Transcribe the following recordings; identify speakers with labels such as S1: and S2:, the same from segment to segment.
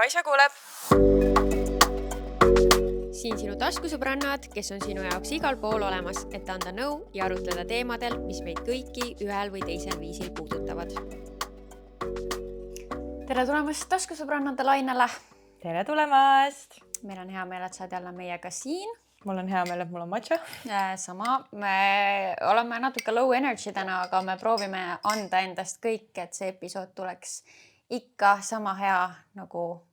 S1: Kaisa kuuleb.
S2: Siin sinu taskusõbrannad, kes on sinu jaoks igal pool olemas, et anda nõu ja arutleda teemadel, mis meid kõiki ühel või teisel viisil puudutavad.
S3: Tere tulemast taskusõbrannade lainele.
S1: Tere tulemast.
S3: Meil on hea meel, et saad jälle meiega siin.
S1: Mul on hea meel, et mul on matša.
S3: Sama, me oleme natuke low energy täna, aga me proovime anda endast kõik, et see episood tuleks ikka sama hea nagu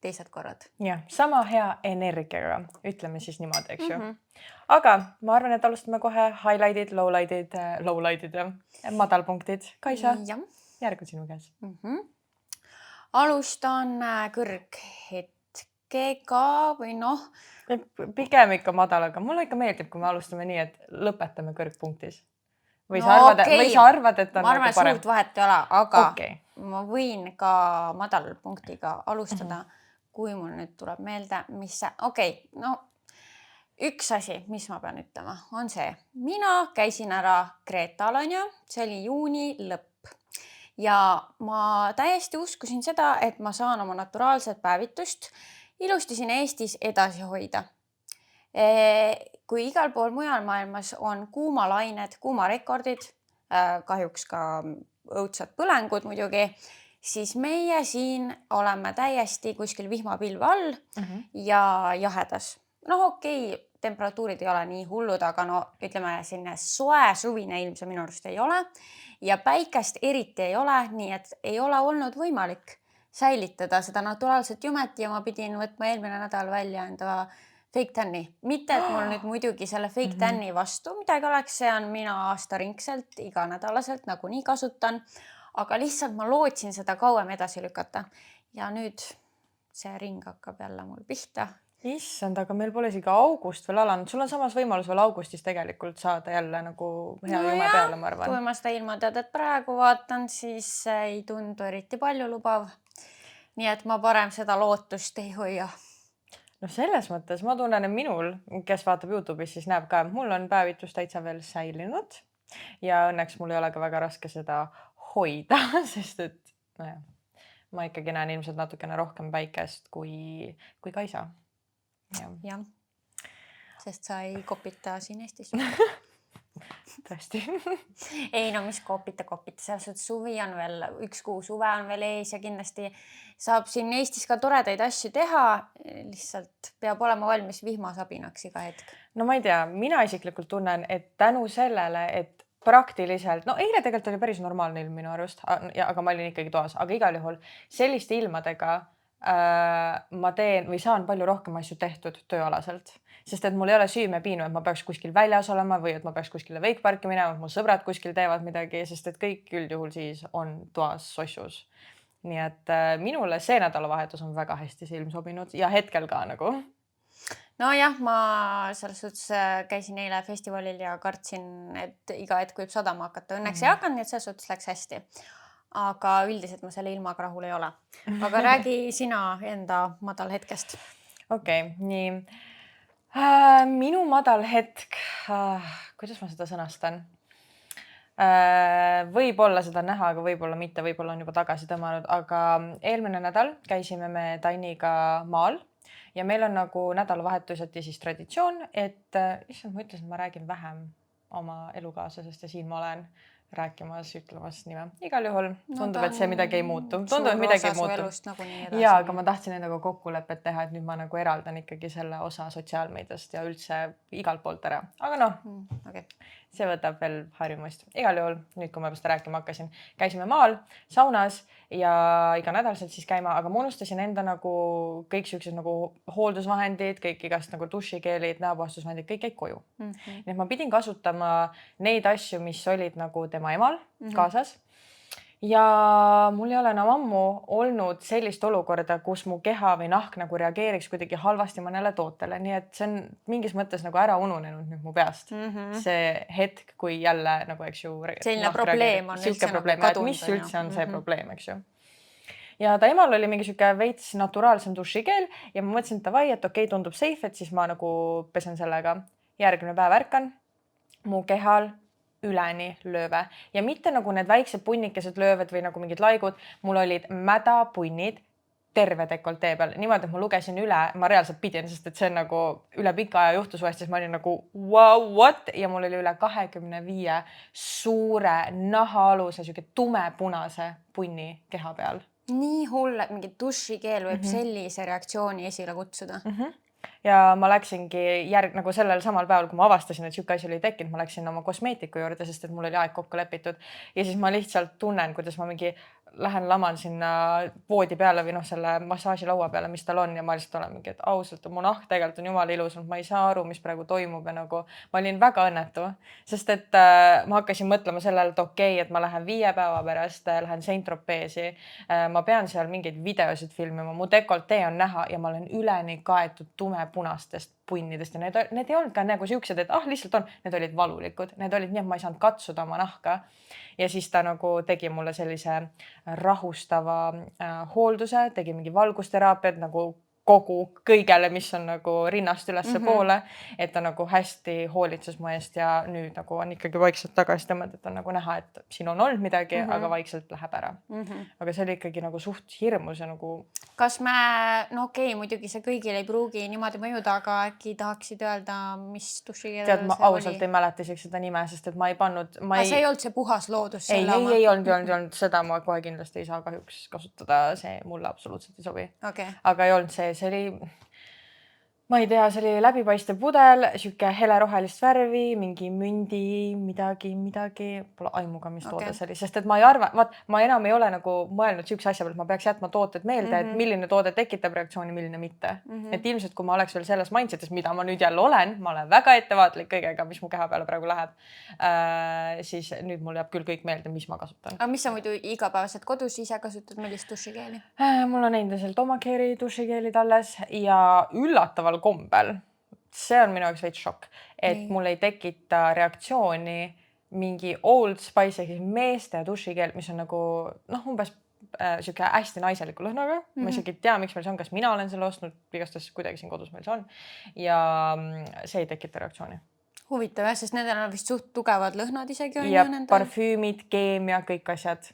S3: teised korrad.
S1: Jah, sama hea energiaga, ütleme siis niimoodi, eks ju. Aga ma arvan, et alustame kohe highlightid, lowlightid ja madalpunktid. Kaisa, järg on sinu käes.
S3: Alustan kõrghetkega või noh.
S1: Pigem ikka madalaga. Mulle ikka meeldib, kui me alustame nii, et lõpetame kõrgpunktis. Või sa arvad, et on
S3: ma arvan,
S1: nagu parem?
S3: Suurt vahet ei ole, aga ma võin ka madalpunktiga alustada, kui mul nüüd tuleb meelde, mis see... Üks asi, mis ma pean ütlema, on see. Mina käisin ära Kreetal, see oli juuni lõpp. Ja ma täiesti uskusin seda, et ma saan oma naturaalset päevitust ilusti siin Eestis edasi hoida. Kui igal pool mujal maailmas on kuumalained, kuumarekordid, kahjuks ka õudsad põlengud muidugi, siis meie siin oleme täiesti kuskil vihmapilve all ja jahedas. Temperatuurid ei ole nii hullud, aga ütleme selline soe suvine ilm see minu arust ei ole ja päikest eriti ei ole, nii et ei ole olnud võimalik säilitada seda naturaalset jumet ja ma pidin võtma eelmine nädal välja enda fake tanni. Mitte, et mul nüüd muidugi selle fake tanni vastu midagi oleks, see on mina aastaringselt, iganädalaselt nagu nii kasutan, aga lihtsalt ma lootsin seda kauem edasi lükata ja nüüd see ring hakkab jälle mul pihta.
S1: Issand, aga meil pole isegi august veel alanud. Sul on samas võimalus veel augustis tegelikult saada jälle nagu hea jume peale, ma arvan.
S3: Kui ma seda ilmateadet praegu vaatan, siis ei tundu eriti palju lubav. Nii et ma parem seda lootust ei hoia.
S1: Selles mõttes ma tunnen, et minul, kes vaatab YouTube'is, siis näeb ka, et mul on päevitus täitsa veel säilinud ja õnneks mul ei ole ka väga raske seda hoida, sest et ma ikkagi näen ilmselt natukene rohkem päikest kui Kaisa.
S3: Jah, sest sa ei kopita siin Eestis.
S1: Tõesti.
S3: Ei, mis kopita. See suvi on veel, üks kuu suve on veel ees ja kindlasti saab siin Eestis ka toredaid asju teha. Lihtsalt peab olema valmis vihmasabinaks iga hetk.
S1: Ma ei tea, mina isiklikult tunnen, et tänu sellele, et praktiliselt, eile tegelikult oli päris normaalne ilm minu arust, aga ma olin ikkagi toas, aga igal juhul selliste ilmadega ma teen või saan palju rohkem asju tehtud tööalaselt, sest et mul ei ole süümepiinu, et ma peaks kuskil väljas olema või et ma peaks kuskile veikparki minema, et mu sõbrad kuskil teevad midagi, sest et kõik üldjuhul siis on toas sossus. Nii et minule see nädalavahetus on väga hästi see ilm sobinud ja hetkel ka nagu.
S3: Nojah, ma selles suhtes käisin eile festivalil ja kartsin, et iga hetk võib sadama hakata. Õnneks ei hakanud, nii et selles suhtes läks hästi. Aga üldiselt ma selle ilmaga rahul ei ole. Aga räägi sina enda madal hetkest.
S1: Nii. Minu madal hetk, kuidas ma seda sõnastan? Võib-olla seda näha, aga võib-olla mitte, võib-olla on juba tagasi tõmmanud, aga eelmine nädal käisime me Tanniga maal ja meil on nagu nädalavahetuseti siis traditsioon, et issand, ma ütlesin, ma räägin vähem oma elukaaslasest ja siin ma olen rääkimas, ütlemas nime. Igal juhul tundub, et see midagi ei muutu. Jaa, aga ma tahtsin endaga kokkulepet teha, et nüüd ma nagu eraldan ikkagi selle osa sotsiaalmeediast ja üldse igalt poolt ära. Aga see võtab veel harjumust. Igal juhul, nüüd kui ma seda rääkima hakkasin, käisime maal, saunas ja iga nädalselt siis käima, aga ma unustasin enda nagu kõik sellised nagu hooldusvahendid, kõik igast nagu dušikeelid, näopuhastusvahendid, kõik jäid koju. Nii et ma pidin kasutama neid asju, mis olid nagu tema emal kaasas. Ja mul ei ole enam ammu olnud sellist olukorda, kus mu keha või nahk nagu reageeriks kuidagi halvasti mõnele tootele. Nii et see on mingis mõttes nagu ära ununenud nüüd mu peast. See hetk, kui jälle nagu, eks ju,
S3: selline probleem on üldse nagu kadunud.
S1: Mis üldse on see probleem, eks ju. Ja ta emal oli mingi siuke veits naturaalsem dušikeel ja ma mõtlesin, et davai, et okei, tundub safe, et siis ma nagu pesen sellega. Järgmine päev ärkan mu kehal üleni lööve ja mitte nagu need väiksed punnikesed lööved või nagu mingid laigud, mul olid mädapunnid terve dekoltee peal, niimoodi, et ma lugesin üle, ma reaalselt pidin, sest et see on nagu üle pika aja juhtus uuesti, siis ma olin nagu wow, what? Ja mul oli üle 25 suure nahaaluse, siuke tumepunase punni keha peal.
S3: Nii hull, et mingi dušikeel võib sellise reaktsiooni esile kutsuda.
S1: Ja ma läksingi nagu sellel samal päeval, kui ma avastasin, et siuke asi oli tekkinud, ma läksin oma kosmeetiku juurde, sest et mul oli aeg kokku lepitud. Ja siis ma lihtsalt tunnen, kuidas ma mingi lähen laman sinna voodi peale või selle massaažilaua peale, mis tal on ja ma lihtsalt olen mingi, et ausalt, mu nahk tegelikult on jumala ilus, ma ei saa aru, mis praegu toimub ja nagu ma olin väga õnnetu, sest et ma hakkasin mõtlema sellele, et okei, et ma lähen 5 päeva pärast, lähen Saint-Tropezi, ma pean seal mingeid videosid filmima, mu dekoltee on näha ja ma olen üleni kaetud tumepunastest punnidest ja need ei olnud ka nagu siuksed, et lihtsalt on, need olid valulikud, need olid nii, et ma ei saanud katsuda oma nahka. Ja siis ta nagu tegi mulle sellise rahustava hoolduse, tegi mingi valgusteraapiat nagu kogu kõigele, mis on nagu rinnast ülesse poole, et ta nagu hästi hoolitses mu eest ja nüüd nagu on ikkagi vaikselt tagasi tõmmanud, et on nagu näha, et siin on olnud midagi, aga vaikselt läheb ära. Aga see oli ikkagi nagu suht hirmus ja nagu...
S3: Kas me, no okei, muidugi see kõigil ei pruugi niimoodi mõjuda, aga äkki tahaksid öelda, mis dušikeel
S1: see oli? Ma ausalt ei mäleta isegi seda nime, sest et ma ei pannud...
S3: See ei olnud see puhas loodus?
S1: Ei olnud. Seda ma kohe kindlasti ei saa kahjuks kasutada, see mulle absoluutselt ei sobi. Aga ei olnud see oli, ma ei tea, see oli läbipaistev pudel, siuke helerohelist värvi, mingi mündi, midagi, pole aimuga, mis toode see oli, sest et ma ei arva, ma enam ei ole nagu mõelnud siukse asja peal, et ma peaks jätma tooted meelde, et milline toode tekitab reaktsiooni, milline mitte. Et ilmselt, kui ma oleks veel selles mindsetis, mida ma nüüd jälle olen, ma olen väga ettevaatlik kõigega, mis mu keha peale praegu läheb, siis nüüd mul jääb küll kõik meelde, mis ma kasutan.
S3: Aga mis sa muidu igapäevaselt kodus ise kasutad, millist dušikeeli?
S1: Mul on endiselt Omacare'i dušikeelid alles ja üllataval kombel. See on minu jaoks veits šokk, et mul ei tekita reaktsiooni mingi Old Spice ehk meeste dušikeel, mis on nagu umbes siuke hästi naiseliku lõhnaga. Ma isegi ei tea, miks meil see on, kas mina olen selle ostnud, igastahes kuidagi siin kodus meil see on ja see ei tekita reaktsiooni.
S3: Huvitav, sest nendel on vist suht tugevad lõhnad isegi.
S1: Ja parfüümid, keemia, kõik asjad.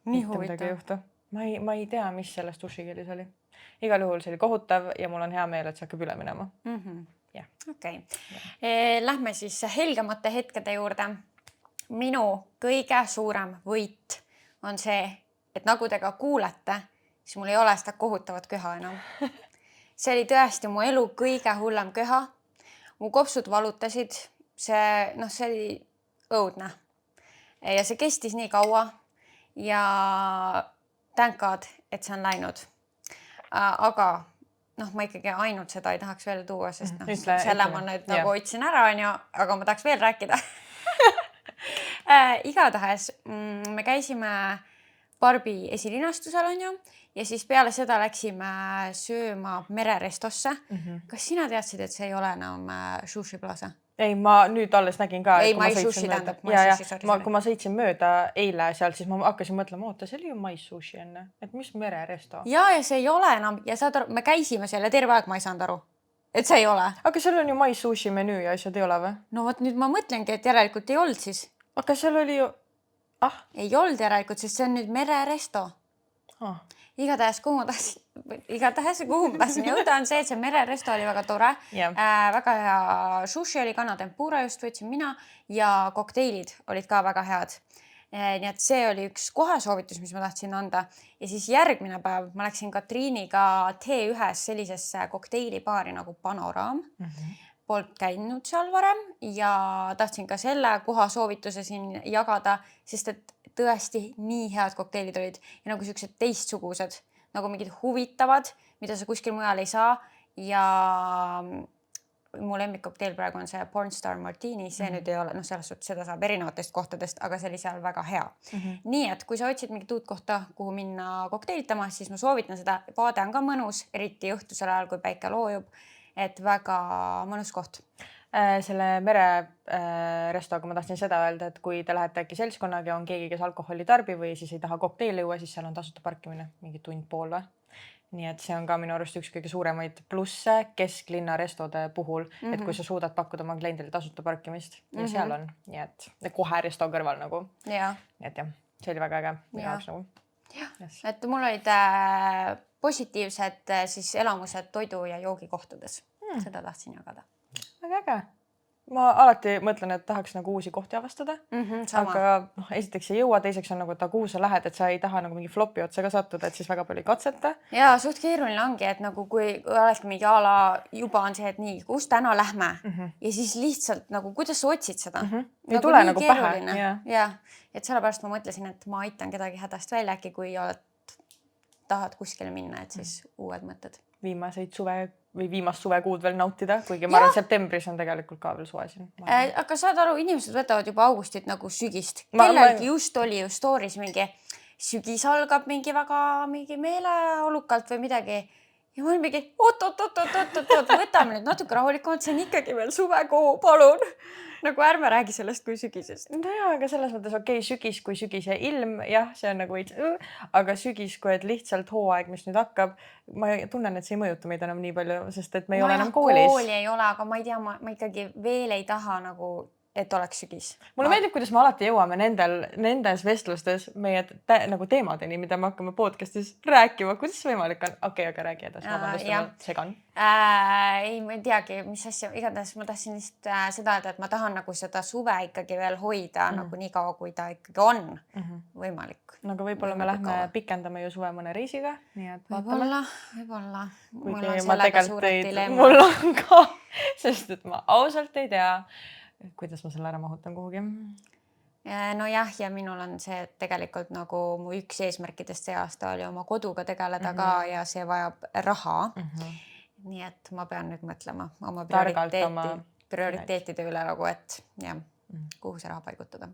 S3: Nii huvitav.
S1: Ma ei tea, mis selles dušikeelis oli. Igal juhul see oli kohutav ja mul on hea meel, et see hakkab üle minema.
S3: Okei. Lähme siis helgemate hetkede juurde. Minu kõige suurem võit on see, et nagu te ka kuulete, siis mul ei ole seda kohutavat köha enam. See oli tõesti mu elu kõige hullem köha. Mu kopsud valutasid. See oli õudne. Ja see kestis nii kaua ja thank God, et see on läinud. Aga ma ikkagi ainult seda ei tahaks veel tuua, sest selle ma nüüd nagu otsin ära, aga ma tahaks veel rääkida. Igatahes me käisime Barbi esilinastusel ja siis peale seda läksime sööma mererestosse. Kas sina teadsid, et see ei ole enam Sushi Plaza?
S1: Ei, ma nüüd alles nägin ka.
S3: Ei, My Sushi tähendab.
S1: Kui ma sõitsin mööda eile sealt, siis ma hakkasin mõtlema, oota, see oli ju My Sushi enne. Et mis mereresto?
S3: Ja see ei ole enam. Ja me käisime selle terve aeg, ma ei saanud aru. Et see ei ole.
S1: Aga seal on ju My Sushi menüü ja asjad ei ole või?
S3: No võt nüüd ma mõtlengi, et järelikult ei olnud siis.
S1: Aga seal oli ju...
S3: Ei olnud järelikult, sest see on nüüd mereresto. Igatahes, kuhu ma tahtsin jõuda, on see, et see mereresto oli väga tore. Väga hea sushi oli, kanatempura just võtsin mina ja kokteilid olid ka väga head. Nii et see oli üks kohasoovitus, mis ma tahtsin anda. Ja siis järgmine päev ma läksin Katriiniga T1-s sellisesse kokteilibaari nagu Panoraam. Poolt käinud seal varem ja tahtsin ka selle kohasoovituse siin jagada, sest et tõesti nii head kokteilid olid ja nagu sellised teistsugused, nagu mingid huvitavad, mida sa kuskil mujal ei saa ja mu lemmikkokteil praegu on see Pornstar Martini, see nüüd ei ole, selles suhtes seda saab erinevatest kohtadest, aga see oli seal väga hea. Nii, et kui sa otsid mingit uut kohta, kuhu minna kokteilitama, siis ma soovitan seda, vaade on ka mõnus, eriti õhtusel ajal, kui päike loojub, et väga mõnus koht.
S1: Selle mererestoga ma tahtsin seda öelda, et kui te lähete äkki seltskonnaga ja on keegi, kes alkoholi tarbi või siis ei taha kokteili juua, siis seal on tasuta parkimine, mingi tund pool või. Nii et see on ka minu arust üks kõige suuremaid plusse kesklinna restode puhul, et kui sa suudad pakkuda oma kliendile tasuta parkimist ja seal on, nii et kohe resto kõrval nagu. Nii et jah, see oli väga äge.
S3: Et mul olid positiivsed siis elamused toidu ja joogikohtades. Seda tahtsin jagada.
S1: Väga äge. Ma alati mõtlen, et tahaks nagu uusi kohti avastada, aga esiteks ei jõua, teiseks on nagu, et kuhu sa lähed, et sa ei taha nagu mingi flopi otsa ka sattuda, et siis väga palju ei katseta.
S3: Ja suht keeruline ongi, et nagu kui olekski mingi ala juba on see, et nii, kus täna lähme ja siis lihtsalt nagu, kuidas sa otsid seda?
S1: Ei tule nagu pähe.
S3: Ja, et sellepärast ma mõtlesin, et ma aitan kedagi hädast välja äkki, kui tahad kuskile minna, et siis uued mõtted.
S1: Viimast suvekuud veel nautida, kuigi ma arvan, septembris on tegelikult ka veel suve siin.
S3: Aga saad aru, inimesed võtavad juba augustit nagu sügist. Kellelgi just oli ju stories mingi sügis algab mingi väga meeleolukalt või midagi. Ja ma olin mingi, oot, võtame nüüd natuke rahulikumalt, see on ikkagi veel suvekuu, palun. Nagu ärme räägi sellest kui sügisest.
S1: No jaa, aga selles mõttes sügis kui sügise ilm, jah, see on nagu aga sügis, kui et lihtsalt hooaeg, mis nüüd hakkab, ma tunnen, et see ei mõjuta meid enam nii palju, sest et me ei ole enam koolis.
S3: Kooli ei ole, aga ma ei tea, ma ikkagi veel ei taha nagu, et oleks sügis.
S1: Mulle meeldib, kuidas me alati jõuame nendes vestlustes meie nagu teemadeni, mida me hakkame podcastis rääkima. Kuidas see võimalik on? Okei, aga räägi edasi. Ma segan.
S3: Ei, ma ei teagi, mis asja. Igatahes ma tahtsin lihtsalt seda, et ma tahan nagu seda suve ikkagi veel hoida nagu nii kaua, kui ta ikkagi on võimalik.
S1: Nagu võib-olla me lähme pikendame ju suve mõne reisiga. Nii et vaatame.
S3: Võib-olla.
S1: Mul on ka, sest et ma ausalt ei tea, kuidas ma selle ära mahutan kuhugi.
S3: Nojah, ja minul on see, et tegelikult nagu mu üks eesmärkidest see aasta oli oma koduga tegeleda ka ja see vajab raha. Nii et ma pean nüüd mõtlema oma prioriteetide üle nagu, et jah, kuhu see raha paigutada.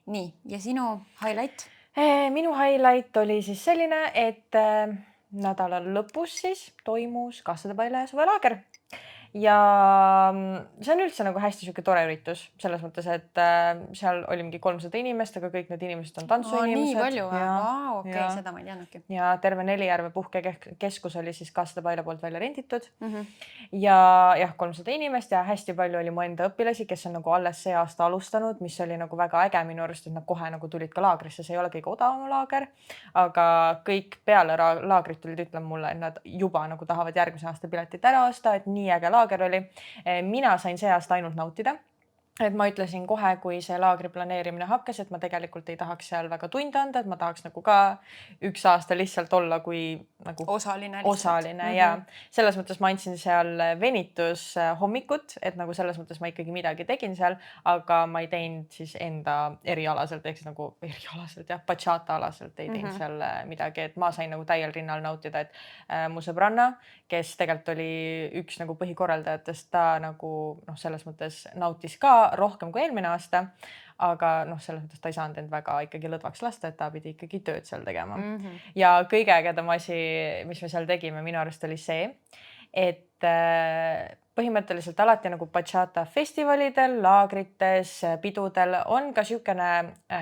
S3: Nii, ja sinu highlight?
S1: Minu highlight oli siis selline, et nädala lõpus siis toimus Kassade Paila suvelaager. Ja see on üldse nagu hästi siuke tore üritus selles mõttes, et seal oli mingi 300 inimest, aga kõik need inimesed on tantsuinimesed.
S3: Nii palju, okei, seda ma ei teadnudki.
S1: Ja terve Nelijärve puhkekeskus oli siis Kassade Paila poolt välja renditud. Ja jah, 300 inimest ja hästi palju oli mu enda õpilasi, kes on nagu alles see aasta alustanud, mis oli nagu väga äge minu arust, et nad kohe nagu tulid ka laagrisse. See ei ole kõige odavam laager, aga kõik peale laagrit tulid ütlema mulle, et nad juba nagu tahavad järgmise aasta piletit ära osta, et nii äge laager oli. Mina sain see aasta ainult nautida. Et ma ütlesin kohe, kui see laagri planeerimine hakkas, et ma tegelikult ei tahaks seal väga tunde anda, et ma tahaks nagu ka üks aasta lihtsalt olla kui nagu osaline ja selles mõttes ma andsin seal venitus hommikut, et nagu selles mõttes ma ikkagi midagi tegin seal, aga ma ei teinud siis enda erialaselt, ehk siis nagu erialaselt ja bachata alaselt ei teinud seal midagi, et ma sain nagu täiel rinnal nautida, et mu sõbranna, kes tegelikult oli üks nagu põhikorraldajatest, ta nagu selles mõttes nautis ka rohkem kui eelmine aasta, aga selles mõttes ta ei saanud end väga ikkagi lõdvaks lasta, et ta pidi ikkagi tööd seal tegema. Ja kõige ägedam asi, mis me seal tegime, minu arust oli see, et põhimõtteliselt alati nagu bachata festivalidel, laagrites, pidudel on ka siukene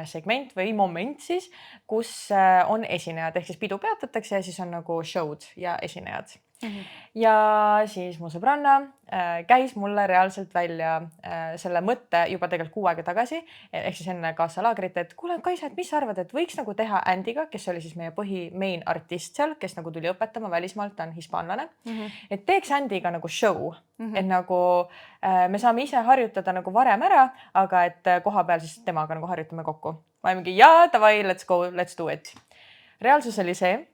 S1: segment või moment siis, kus on esinejad, ehk siis pidu peatatakse ja siis on nagu show'd ja esinejad. Ja siis mu sõbranna käis mulle reaalselt välja selle mõtte juba tegelikult 6 aega tagasi, ehk siis enne kaasalaagrit, et kuule, Kaisa, et mis sa arvad, et võiks nagu teha Andiga, kes oli siis meie main artist seal, kes nagu tuli õpetama välismaalt, ta on hispaanlane, et teeks Andiga nagu show, et nagu me saame ise harjutada nagu varem ära, aga et koha peal siis temaga nagu harjutame kokku. Ma mingi, davai, let's go, let's do it. Reaalsus oli see,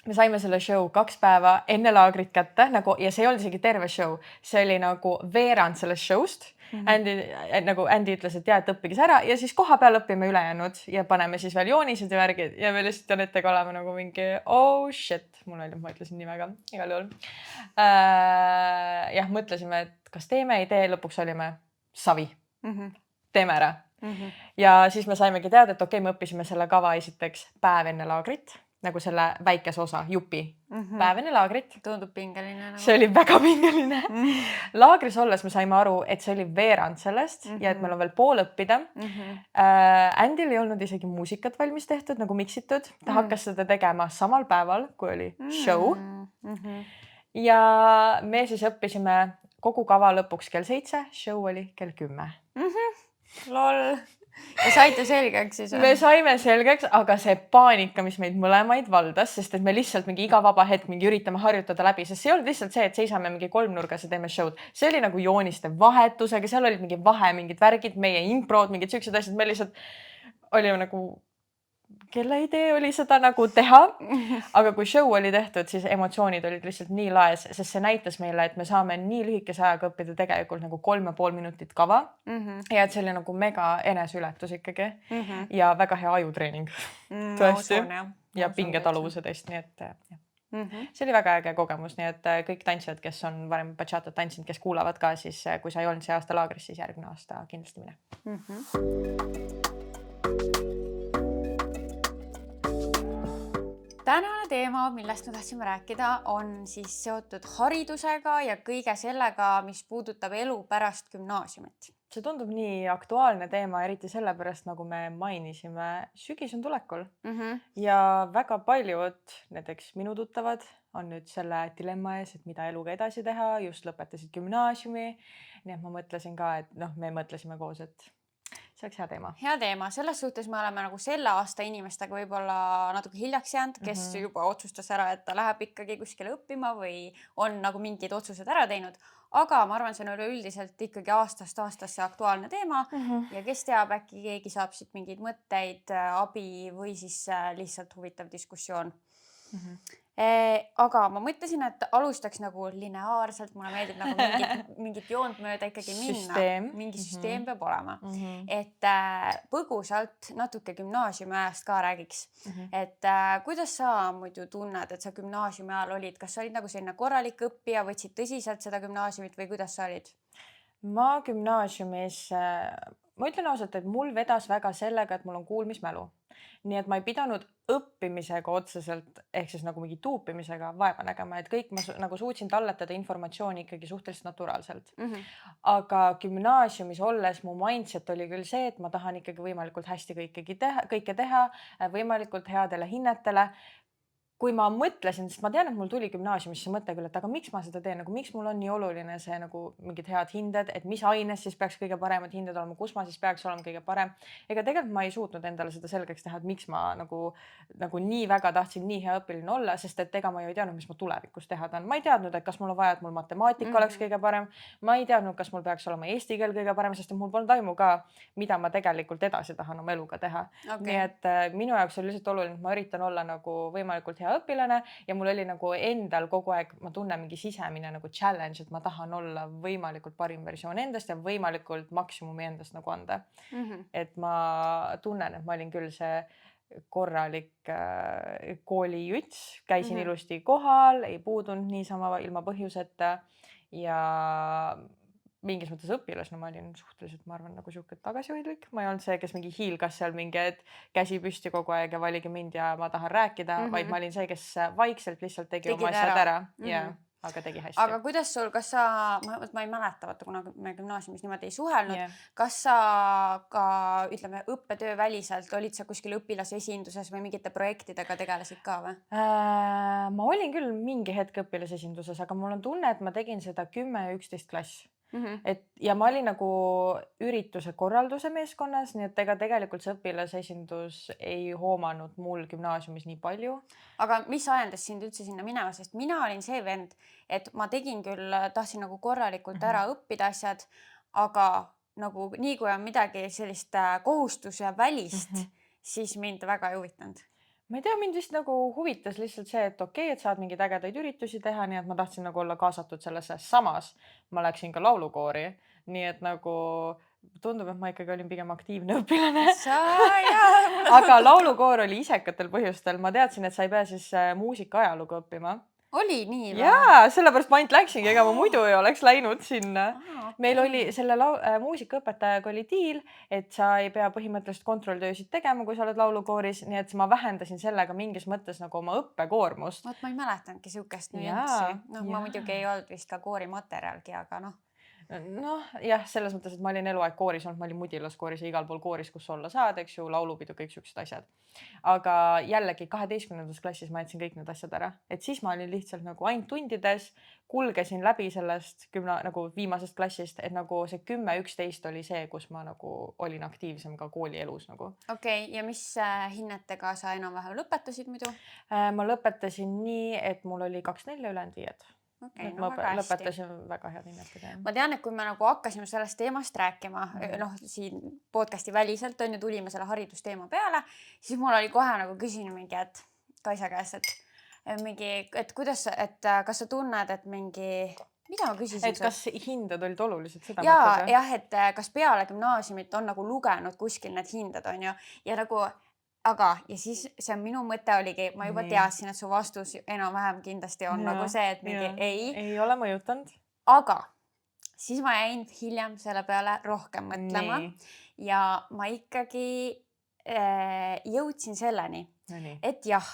S1: me saime selle show 2 päeva enne laagrit kätte nagu, ja see ei olnud isegi terve show. See oli nagu veerand sellest show'st. Andy ütles, et et õppige ära ja siis koha peal õpime ülejäänud ja paneme siis veel joonised ja värgid ja me lihtsalt Janetega oleme nagu mingi oh shit. Ma ütlesin nii väga igal juhul. Jah, mõtlesime, et kas teeme, ei tee, lõpuks olime savi. Teeme ära. Ja siis me saimegi teada, et okei, me õppisime selle kava esiteks päev enne laagrit. Nagu selle väikese osa, jupi, päev enne laagrit.
S3: Tundub pingeline. Nagu.
S1: See oli väga pingeline. Laagris olles me saime aru, et see oli veerand sellest ja et meil on veel pool õppida. Andil ei olnud isegi muusikat valmis tehtud, nagu miksitud. Ta hakkas seda tegema samal päeval, kui oli show. Ja me siis õppisime kogu kava lõpuks kell 7, show oli kell 10.
S3: Lol. ja saite selgeks siis?
S1: Me saime selgeks, aga see paanika, mis meid mõlemaid valdas, sest et me lihtsalt mingi iga vaba hetk mingi üritame harjutada läbi, sest see ei olnud lihtsalt see, et seisame mingi kolmnurgas ja teeme show'd. See oli nagu jooniste vahetusega, seal olid mingi vahe, mingid värgid, meie improd, mingid siuksed asjad, me lihtsalt olime nagu, kelle idee oli seda nagu teha. Aga kui show oli tehtud, siis emotsioonid olid lihtsalt nii laes, sest see näitas meile, et me saame nii lühikese ajaga õppida tegelikult nagu 3,5 minutit kava. Ja et see oli nagu mega eneseületus ikkagi ja väga hea ajutreening. Tõesti. Ja pingetaluvuse test, nii et see oli väga äge kogemus, nii et kõik tantsijad, kes on varem bachatat tantsinud, kes kuulavad ka, siis kui sa ei olnud see aasta laagris, siis järgmine aasta kindlasti mine.
S3: Tänane teema, millest me tahtsime rääkida, on siis seotud haridusega ja kõige sellega, mis puudutab elu pärast gümnaasiumit.
S1: See tundub nii aktuaalne teema, eriti sellepärast, nagu me mainisime, sügis on tulekul ja väga paljud, näiteks minu tuttavad, on nüüd selle dilemma ees, et mida eluga edasi teha, just lõpetasid gümnaasiumi. Nii et ma mõtlesin ka, et me mõtlesime koos, et see oleks hea teema.
S3: Hea teema, selles suhtes me oleme nagu selle aasta inimestega võib-olla natuke hiljaks jäänud, kes juba otsustas ära, et ta läheb ikkagi kuskile õppima või on nagu mingid otsused ära teinud. Aga ma arvan, see on üleüldiselt ikkagi aastast aastasse aktuaalne teema ja kes teab, äkki keegi saab siit mingeid mõtteid, abi või siis lihtsalt huvitav diskussioon. Aga ma mõtlesin, et alustaks nagu lineaarselt, mulle meeldib nagu mingit joont mööda ikkagi minna. Mingi süsteem peab olema. Et põgusalt natuke gümnaasiumi ajast ka räägiks. Et kuidas sa muidu tunned, et sa gümnaasiumi ajal olid? Kas sa olid nagu selline korralik õppija, võtsid tõsiselt seda gümnaasiumit või kuidas sa olid?
S1: Ma gümnaasiumis, ma ütlen ausalt, et mul vedas väga sellega, et mul on kuulmismälu. Nii et ma ei pidanud õppimisega otseselt, ehk siis nagu mingi tuupimisega vaeva nägema, et kõik ma nagu suutsin talletada informatsiooni ikkagi suhteliselt naturaalselt. Aga gümnaasiumis olles mu mindset oli küll see, et ma tahan ikkagi võimalikult hästi kõike teha, võimalikult headele hinnetele. Kui ma mõtlesin, sest ma tean, et mul tuli gümnaasiumisse mõte küll, et aga miks ma seda teen, nagu miks mul on nii oluline see nagu mingid head hinded, et mis aines siis peaks kõige paremad hinded olema, kus ma siis peaks olema kõige parem. Ega tegelikult ma ei suutnud endale seda selgeks teha, et miks ma nagu nii väga tahtsin nii hea õpiline olla, sest et ega ma ju ei teadnud, mis ma tulevikus teha tahan. Ma ei teadnud, et kas mul on vaja, et mul matemaatika oleks kõige parem. Ma ei teadnud, kas mul peaks olema eesti keel kõige parem, sest et mul polnud aimu ka, mida ma tegelikult edasi tahan oma eluga teha. Nii et minu jaoks oli lihtsalt oluline, et ma üritan olla nagu võimalikult hea õpilane ja mul oli nagu endal kogu aeg, ma tunnen mingi sisemine nagu challenge, et ma tahan olla võimalikult parim versioon endast ja võimalikult maksimumi endast nagu anda. Et ma tunnen, et ma olin küll see korralik koolijuts, käisin ilusti kohal, ei puudunud niisama ilma põhjuseta ja mingis mõttes õpilasena ma olin suhteliselt, ma arvan, nagu siuke tagasihoidlik. Ma ei olnud see, kes mingi hiilgas seal mingi, et käsi püsti kogu aeg ja valige mind ja ma tahan rääkida, vaid ma olin see, kes vaikselt lihtsalt tegi oma asjad ära. Aga tegi hästi.
S3: Aga kuidas sul, kas sa, ma ei mäleta, vaata, kuna me gümnaasiumis niimoodi ei suhelnud, kas sa ka, ütleme, õppetöö väliselt, olid sa kuskil õpilasesinduses või mingite projektidega tegelesid ka või?
S1: Ma olin küll mingi hetk õpilasesinduses, aga mul on tunne, et ma tegin seda 10 ja 11 klass. Ja ma olin nagu ürituse korralduse meeskonnas, nii et ega tegelikult see õpilasesindus ei hoomanud mul gümnaasiumis nii palju.
S3: Aga mis ajendas sind üldse sinna minema, sest mina olin see vend, et ma tegin küll, tahtsin nagu korralikult ära õppida asjad, aga nagu nii kui on midagi sellist kohustuse välist, siis mind väga ei huvitanud.
S1: Ma ei tea, mind vist nagu huvitas lihtsalt see, et okei, et saad mingeid ägedaid üritusi teha, nii et ma tahtsin nagu olla kaasatud sellesse. Samas ma läksin ka laulukoori, nii et nagu tundub, et ma ikkagi olin pigem aktiivne õpilane. Aga laulukoor oli isekatel põhjustel. Ma teadsin, et sa ei pea siis muusika ajalugu õppima.
S3: Oli nii või?
S1: Jaa, sellepärast ma ainult läksingi, ega ma muidu ei oleks läinud sinna. Meil oli selle muusikaõpetajaga oli diil, et sa ei pea põhimõtteliselt kontrolltöösid tegema, kui sa oled laulukooris, nii et ma vähendasin sellega mingis mõttes nagu oma õppekoormust.
S3: Ma ei mäletanudki siukest nüanssi. Ma muidugi ei olnud vist ka koorimaterjalgi, aga noh.
S1: Noh, jah, selles mõttes, et ma olin eluaeg kooris olnud, ma olin Mudilas kooris ja igal pool kooris, kus olla saad, eks ju, laulupidu, kõik siuksed asjad. Aga jällegi 12. klassis ma jätsin kõik need asjad ära, et siis ma olin lihtsalt nagu ainult tundides, kulgesin läbi sellest nagu viimasest klassist, et nagu see 10-11 oli see, kus ma nagu olin aktiivsem ka koolielus nagu.
S3: Okei, ja mis hinnetega sa enam-vähem lõpetasid muidu?
S1: Ma lõpetasin nii, et mul oli 2-4 ülejäänud 5.
S3: Okay,
S1: ma lõpetasin väga head hinnetega.
S3: Ma tean, et kui me nagu hakkasime sellest teemast rääkima, noh, siin podcasti väliselt on ju, tulime selle haridusteema peale, siis mul oli kohe nagu küsinud mingi, et Kaisa käest, et kuidas, et kas sa tunned, et mingi, mida ma küsisin?
S1: Et kas hinded olid olulised seda?
S3: Jah, et kas peale gümnaasiumit on nagu lugenud kuskil need hinded on ju, ja nagu aga, ja siis see minu mõte oligi, ma juba teadsin, et su vastus enam-vähem kindlasti on nagu see, et mingi ei.
S1: Ei ole mõjutanud.
S3: Aga siis ma jäin hiljem selle peale rohkem mõtlema ja ma ikkagi jõudsin selleni, et jah,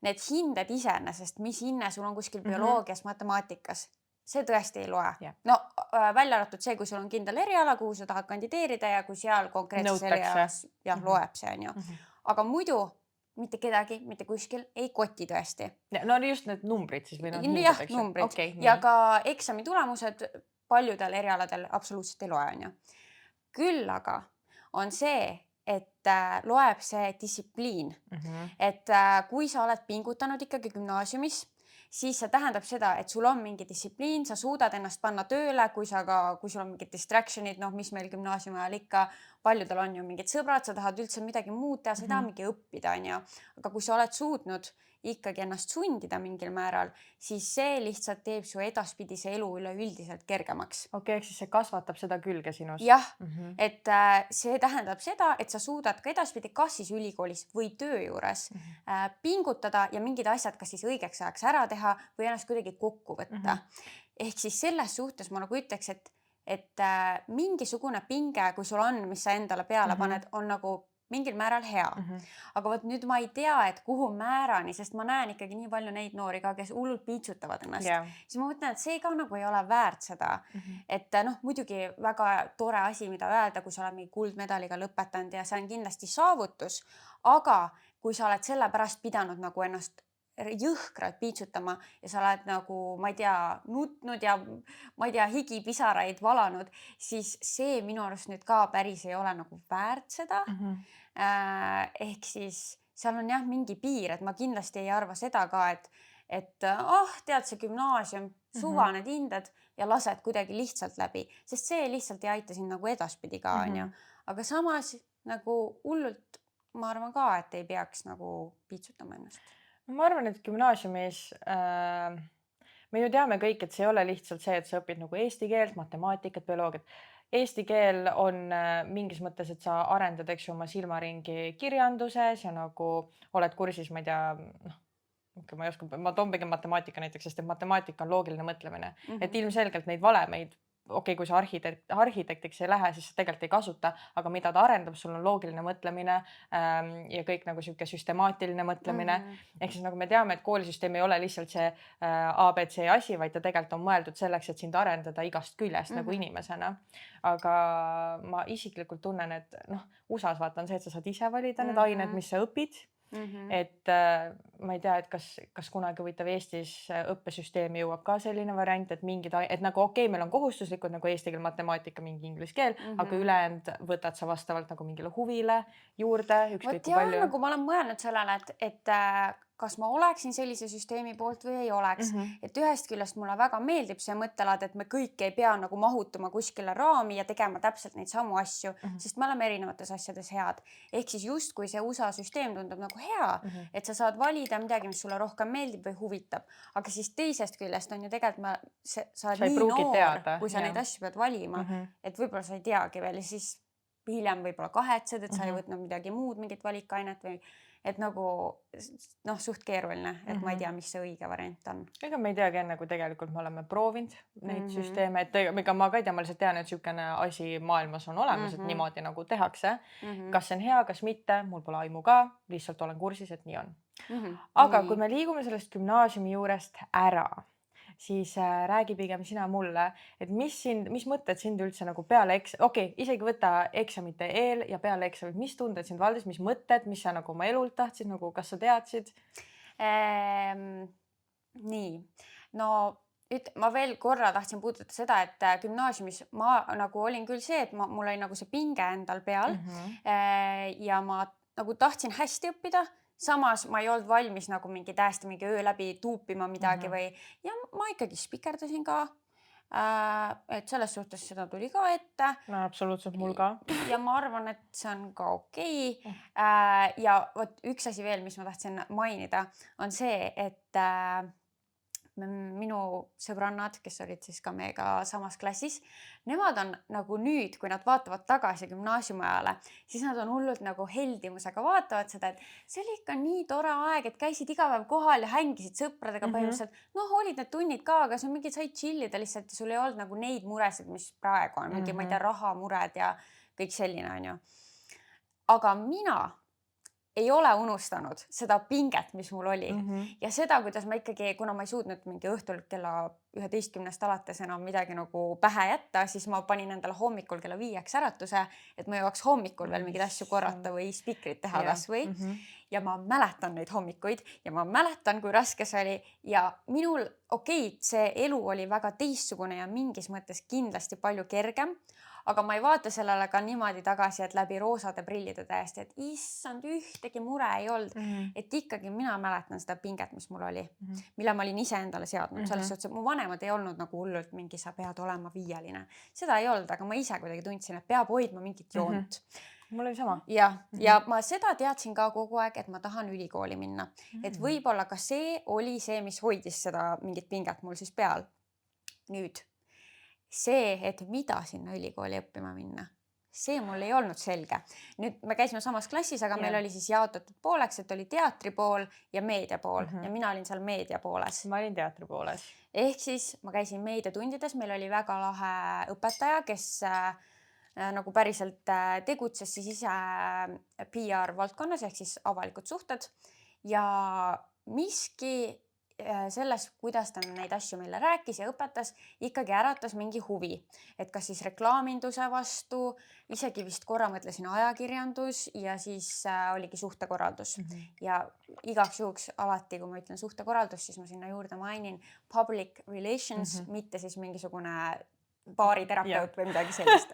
S3: need hinded iseenesest, mis hinne sul on kuskil bioloogias, matemaatikas, see tõesti ei loe. No välja arvatud see, kui sul on kindel eriala, kuhu sa tahad kandideerida ja kui seal konkreetses erialas loeb see on ju. Aga muidu mitte kedagi, mitte kuskil ei koti tõesti.
S1: No just need numbrid siis või need
S3: hinded, eks? Numbrid. Okay, ja ka eksami tulemused paljudel erialadel absoluutselt ei loe, on ju. Küll aga on see, et loeb see distsipliin. Et kui sa oled pingutanud ikkagi gümnaasiumis, siis see tähendab seda, et sul on mingi distsipliin, sa suudad ennast panna tööle, kui sul on mingid distractionid, noh, mis meil gümnaasiumi ajal ikka, paljudel on ju mingid sõbrad, sa tahad üldse midagi muud teha, sa ei taha mingi õppida, on ju. Aga kui sa oled suutnud ikkagi ennast sundida mingil määral, siis see lihtsalt teeb su edaspidise elu üleüldiselt kergemaks.
S1: Okei, siis see kasvatab seda külge sinust.
S3: Jah, et see tähendab seda, et sa suudad ka edaspidi kas siis ülikoolis või töö juures pingutada ja mingid asjad kas siis õigeks ajaks ära teha või ennast kuidagi kokku võtta. Ehk siis selles suhtes ma nagu ütleks, et mingisugune pinge, kui sul on, mis sa endale peale paned, on nagu mingil määral hea. Aga võt nüüd ma ei tea, et kuhu määrani, sest ma näen ikkagi nii palju neid noori ka, kes hullult piitsutavad ennast. Siis ma mõtlen, et see ka nagu ei ole väärt seda. Et noh, muidugi väga tore asi, mida öelda, kui sa oled mingi kuldmedaliga lõpetanud ja see on kindlasti saavutus. Aga kui sa oled selle pärast pidanud nagu ennast jõhkralt piitsutama ja sa oled nagu, ma ei tea, nutnud ja ma ei tea, higipisaraid valanud, siis see minu arust nüüd ka päris ei ole nagu väärt seda. Ehk siis seal on jah mingi piir, et ma kindlasti ei arva seda ka, et tead see gümnaasium, suva need hinded ja lased kuidagi lihtsalt läbi, sest see lihtsalt ei aita sind nagu edaspidi ka, on ju. Aga samas nagu hullult ma arvan ka, et ei peaks nagu piitsutama ennast.
S1: Ma arvan, et gümnaasiumis me ju teame kõik, et see ei ole lihtsalt see, et sa õpid nagu eesti keelt, matemaatikat, bioloogiat. Eesti keel on mingis mõttes, et sa arendad oma silmaringi kirjanduses ja nagu oled kursis, ma ei tea, ma toon pigem matemaatika näiteks, sest et matemaatika on loogiline mõtlemine. Et ilmselgelt neid valemeid, kui sa arhitektiks ei lähe, siis sa tegelikult ei kasuta, aga mida ta arendab, sul on loogiline mõtlemine ja kõik nagu siuke süstemaatiline mõtlemine. Ehk siis nagu me teame, et koolisüsteem ei ole lihtsalt see ABC asi, vaid ta tegelikult on mõeldud selleks, et sind arendada igast küljest nagu inimesena. Aga ma isiklikult tunnen, et USA-s vaata on see, et sa saad ise valida need ained, mis sa õpid. Et ma ei tea, et kas kunagi huvitav Eestis õppesüsteemi jõuab ka selline variant, et mingid, et nagu okei, meil on kohustuslikud nagu eesti keel, matemaatika, mingi inglise keel, aga ülejäänud võtad sa vastavalt nagu mingile huvile juurde, ükskõik kui palju.
S3: Nagu ma olen mõelnud sellele, et kas ma oleksin sellise süsteemi poolt või ei oleks. Et ühest küljest mulle väga meeldib see mõttelaad, et me kõik ei pea nagu mahutuma kuskile raami ja tegema täpselt neid samu asju, sest me oleme erinevates asjades head. Ehk siis just kui see USA süsteem tundub nagu hea, et sa saad valida midagi, mis sulle rohkem meeldib või huvitab. Aga siis teisest küljest on ju tegelikult sa oled nii noor, kui sa neid asju pead valima, et võib-olla sa ei teagi veel ja siis hiljem võib-olla kahetsed, et sa ei võtnud midagi muud, mingit valikainet või et nagu suht keeruline, et ma ei tea, mis see õige variant on.
S1: Ega me ei teagi enne, kui tegelikult me oleme proovinud neid süsteeme, et ega ma ka ei tea, ma lihtsalt tean, et siukene asi maailmas on olemas, et niimoodi nagu tehakse. Kas see on hea, kas mitte, mul pole aimu ka, lihtsalt olen kursis, et nii on. Aga kui me liigume sellest gümnaasiumi juurest ära, siis räägi pigem sina mulle, et mis mõtted sind üldse nagu peale isegi võta eksamite eel ja peale eksamit, mis tunded sind valdas, mis mõtted, mis sa nagu oma elult tahtsid, nagu kas sa teadsid?
S3: Nii, no ma veel korra tahtsin puudutada seda, et gümnaasiumis ma nagu olin küll see, et mul oli nagu see pinge endal peal ja ma nagu tahtsin hästi õppida, samas ma ei olnud valmis nagu mingi öö läbi tuupima midagi või ja ma ikkagi spikerdasin ka. Et selles suhtes seda tuli ka ette.
S1: No absoluutselt mul ka.
S3: Ja ma arvan, et see on ka okei. Ja võt üks asi veel, mis ma tahtsin mainida, on see, et minu sõbrannad, kes olid siis ka meiega samas klassis, nemad on nagu nüüd, kui nad vaatavad tagasi gümnaasiumiajale, siis nad on hullult nagu heldimusega vaatavad seda, et see oli ikka nii tore aeg, et käisid iga päev kohal ja hängisid sõpradega põhimõtteliselt. Noh, olid need tunnid ka, aga see mingi said chillida lihtsalt ja sul ei olnud nagu neid muresid, mis praegu on, mingi, ma ei tea, rahamured ja kõik selline on ju. Aga mina ei ole unustanud seda pinget, mis mul oli ja seda, kuidas ma ikkagi, kuna ma ei suutnud mingi õhtul kella 11 alates enam midagi nagu pähe jätta, siis ma panin endale hommikul kella 5 äratuse, et ma jõuaks hommikul veel mingeid asju korrata või spikrit teha kas või. Ja ma mäletan neid hommikuid ja ma mäletan, kui raske see oli ja minul, see elu oli väga teistsugune ja mingis mõttes kindlasti palju kergem. Aga ma ei vaata sellele ka niimoodi tagasi, et läbi roosade prillide täiesti, et issand, ühtegi mure ei olnud. Et ikkagi mina mäletan seda pinget, mis mul oli, mille ma olin ise endale seadnud. Selles suhtes, et mu vanemad ei olnud nagu hullult mingi, sa pead olema 5-line. Seda ei olnud, aga ma ise kuidagi tundsin, et peab hoidma mingit joont.
S1: Mul oli sama.
S3: Ja ma seda teadsin ka kogu aeg, et ma tahan ülikooli minna. Et võib-olla ka see oli see, mis hoidis seda mingit pinget mul siis peal. Nüüd. See, et mida sinna ülikooli õppima minna, see mul ei olnud selge. Nüüd me käisime samas klassis, aga meil oli siis jaotatud pooleks, et oli teatri pool ja meedia pool ja mina olin seal meedia pooles.
S1: Ma olin teatri pooles.
S3: Ehk siis ma käisin meediatundides, meil oli väga lahe õpetaja, kes nagu päriselt tegutses siis ise PR valdkonnas ehk siis avalikud suhted ja miski selles, kuidas ta neid asju meile rääkis ja õpetas, ikkagi äratas mingi huvi. Et kas siis reklaaminduse vastu, isegi vist korra mõtlesin ajakirjandus ja siis oligi suhtekorraldus. Ja igaks juhuks alati, kui ma ütlen suhtekorraldus, siis ma sinna juurde mainin public relations, mitte siis mingisugune baariterapeut või midagi sellist.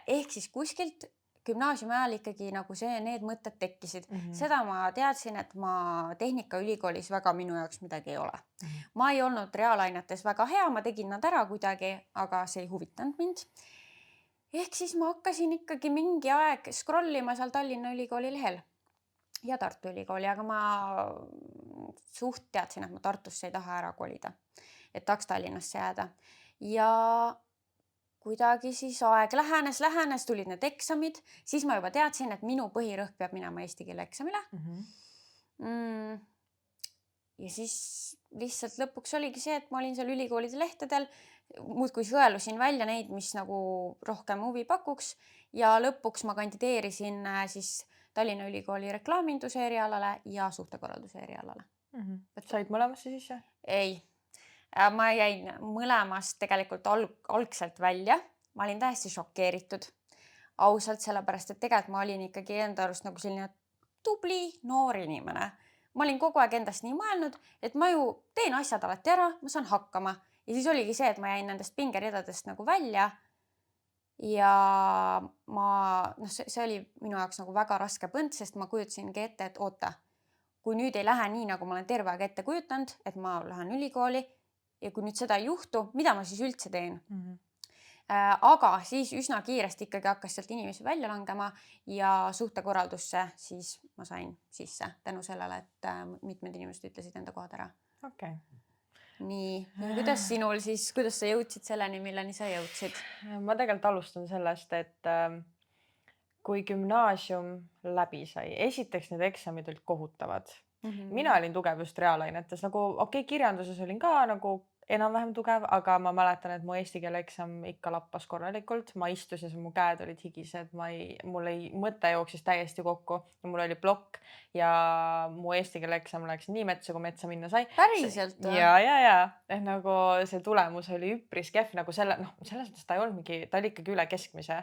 S3: Ehk siis kuskilt gümnaasiumi ajal ikkagi nagu need mõtted tekkisid. Seda ma teadsin, et ma tehnikaülikoolis väga minu jaoks midagi ei ole. Ma ei olnud reaalainetes väga hea, ma tegin nad ära kuidagi, aga see ei huvitanud mind. Ehk siis ma hakkasin ikkagi mingi aeg scrollima seal Tallinna Ülikooli lehel ja Tartu Ülikooli, aga ma suht teadsin, et ma Tartusse ei taha ära kolida, et tahaks Tallinnasse jääda. Ja kuidagi siis aeg lähenes, tulid need eksamid, siis ma juba teadsin, et minu põhirõhk peab minema eesti keele eksamile. Ja siis lihtsalt lõpuks oligi see, et ma olin seal ülikoolide lehtedel, muudkui sõelusin välja neid, mis nagu rohkem huvi pakuks ja lõpuks ma kandideerisin siis Tallinna Ülikooli reklaaminduse erialale ja suhtekorralduse erialale.
S1: Said mõlemasse sisse?
S3: Ei. Ma jäin mõlemast tegelikult algselt välja. Ma olin täiesti šokeeritud. Ausalt sellepärast, et tegelikult ma olin ikkagi enda arust nagu selline tubli noor inimene. Ma olin kogu aeg endast nii mõelnud, et ma ju teen asjad alati ära, ma saan hakkama. Ja siis oligi see, et ma jäin nendest pingeridadest nagu välja. Ja see oli minu jaoks nagu väga raske põnd, sest ma kujutasingi ette, et oota, kui nüüd ei lähe nii, nagu ma olen terve aeg ette kujutanud, et ma lähen ülikooli, ja kui nüüd seda ei juhtu, mida ma siis üldse teen? Aga siis üsna kiiresti ikkagi hakkas sealt inimesi välja langema ja suhtekorraldusse siis ma sain sisse tänu sellele, et mitmed inimesed ütlesid enda kohad ära.
S1: Okay.
S3: Nii, kuidas sinul siis, kuidas sa jõudsid selleni, milleni sa jõudsid?
S1: Ma tegelikult alustan sellest, et kui gümnaasium läbi sai, esiteks need eksamid olid kohutavad. Mina olin tugev just reaalainetes, nagu kirjanduses olin ka nagu enam-vähem tugev, aga ma mäletan, et mu eesti keele eksam ikka lappas korralikult, ma istusin, mu käed olid higised, mõte jooksis täiesti kokku ja mul oli plokk ja mu eesti keele eksam läks nii metsa, kui metsa minna sai.
S3: Päriselt või?
S1: Ja, et nagu see tulemus oli üpris kehv, nagu selles mõttes ta ei olnud ta oli ikkagi üle keskmise,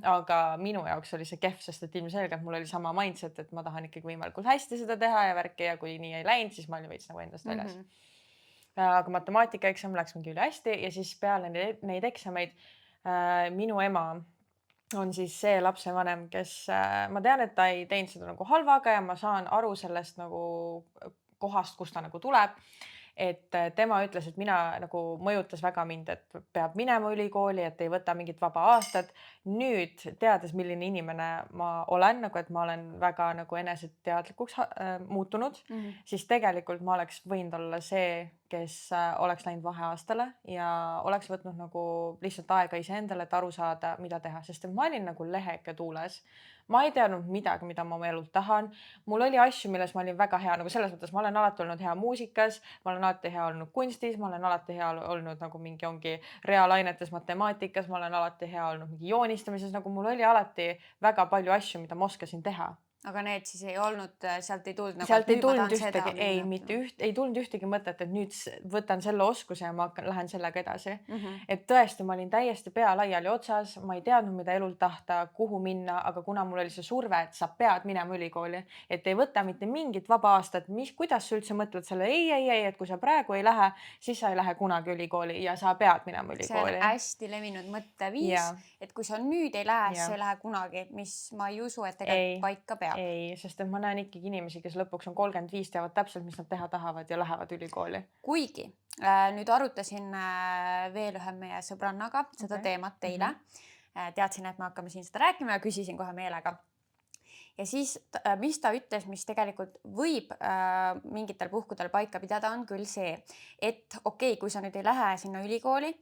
S1: aga minu jaoks oli see kehv, sest et ilmselgelt mul oli sama mindset, et ma tahan ikkagi võimalikult hästi seda teha ja värki ja kui nii ei läinud, siis ma olin veits nagu endast väljas. Aga matemaatikaeksam läks mingi üle hästi ja siis peale neid eksameid minu ema on siis see lapsevanem, kes ma tean, et ta ei teinud seda nagu halvaga ja ma saan aru sellest nagu kohast, kus ta nagu tuleb. Et tema ütles, et nagu mõjutas väga mind, et peab minema ülikooli, et ei võta mingit vaba aastat. Nüüd teades, milline inimene ma olen, nagu et ma olen väga nagu eneseteadlikuks muutunud, siis tegelikult ma oleks võinud olla see, kes oleks läinud vaheaastale ja oleks võtnud nagu lihtsalt aega iseendale, et aru saada, mida teha, sest ma olin nagu leheke tuules. Ma ei teadnud midagi, mida ma oma elult tahan. Mul oli asju, milles ma olin väga hea, nagu selles mõttes ma olen alati olnud hea muusikas, ma olen alati hea olnud kunstis, ma olen alati hea olnud nagu ongi reaalainetes, matemaatikas, ma olen alati hea olnud mingi joonistamises, nagu mul oli alati väga palju asju, mida ma oskasin teha.
S3: Aga need siis ei olnud, sealt ei tulnud nagu,
S1: sealt ei tulnud ühtegi, ei tulnud ühtegi mõtet, et nüüd võtan selle oskuse ja ma lähen sellega edasi. Et tõesti, ma olin täiesti pea laiali otsas, ma ei teadnud, mida elult tahta, kuhu minna, aga kuna mul oli see surve, et sa pead minema ülikooli, et ei võta mitte mingit vaba aastat, kuidas sa üldse mõtled selle, ei, et kui sa praegu ei lähe, siis sa ei lähe kunagi ülikooli ja sa pead minema ülikooli.
S3: See on hästi levinud mõtteviis, et kui sa nüüd ei lähe, siis ei lähe kunagi, mis ma ei usu, et tegelikult paika peab.
S1: Ei, sest et ma näen ikkagi inimesi, kes lõpuks on 35, teavad täpselt, mis nad teha tahavad ja lähevad ülikooli.
S3: Kuigi nüüd arutasin veel ühe meie sõbrannaga seda teemat teile. Teadsin, et me hakkame siin seda rääkima ja küsisin kohe meelega. Ja siis, mis ta ütles, mis tegelikult võib mingitel puhkudel paika pidada, on küll see, et okei, kui sa nüüd ei lähe sinna ülikooli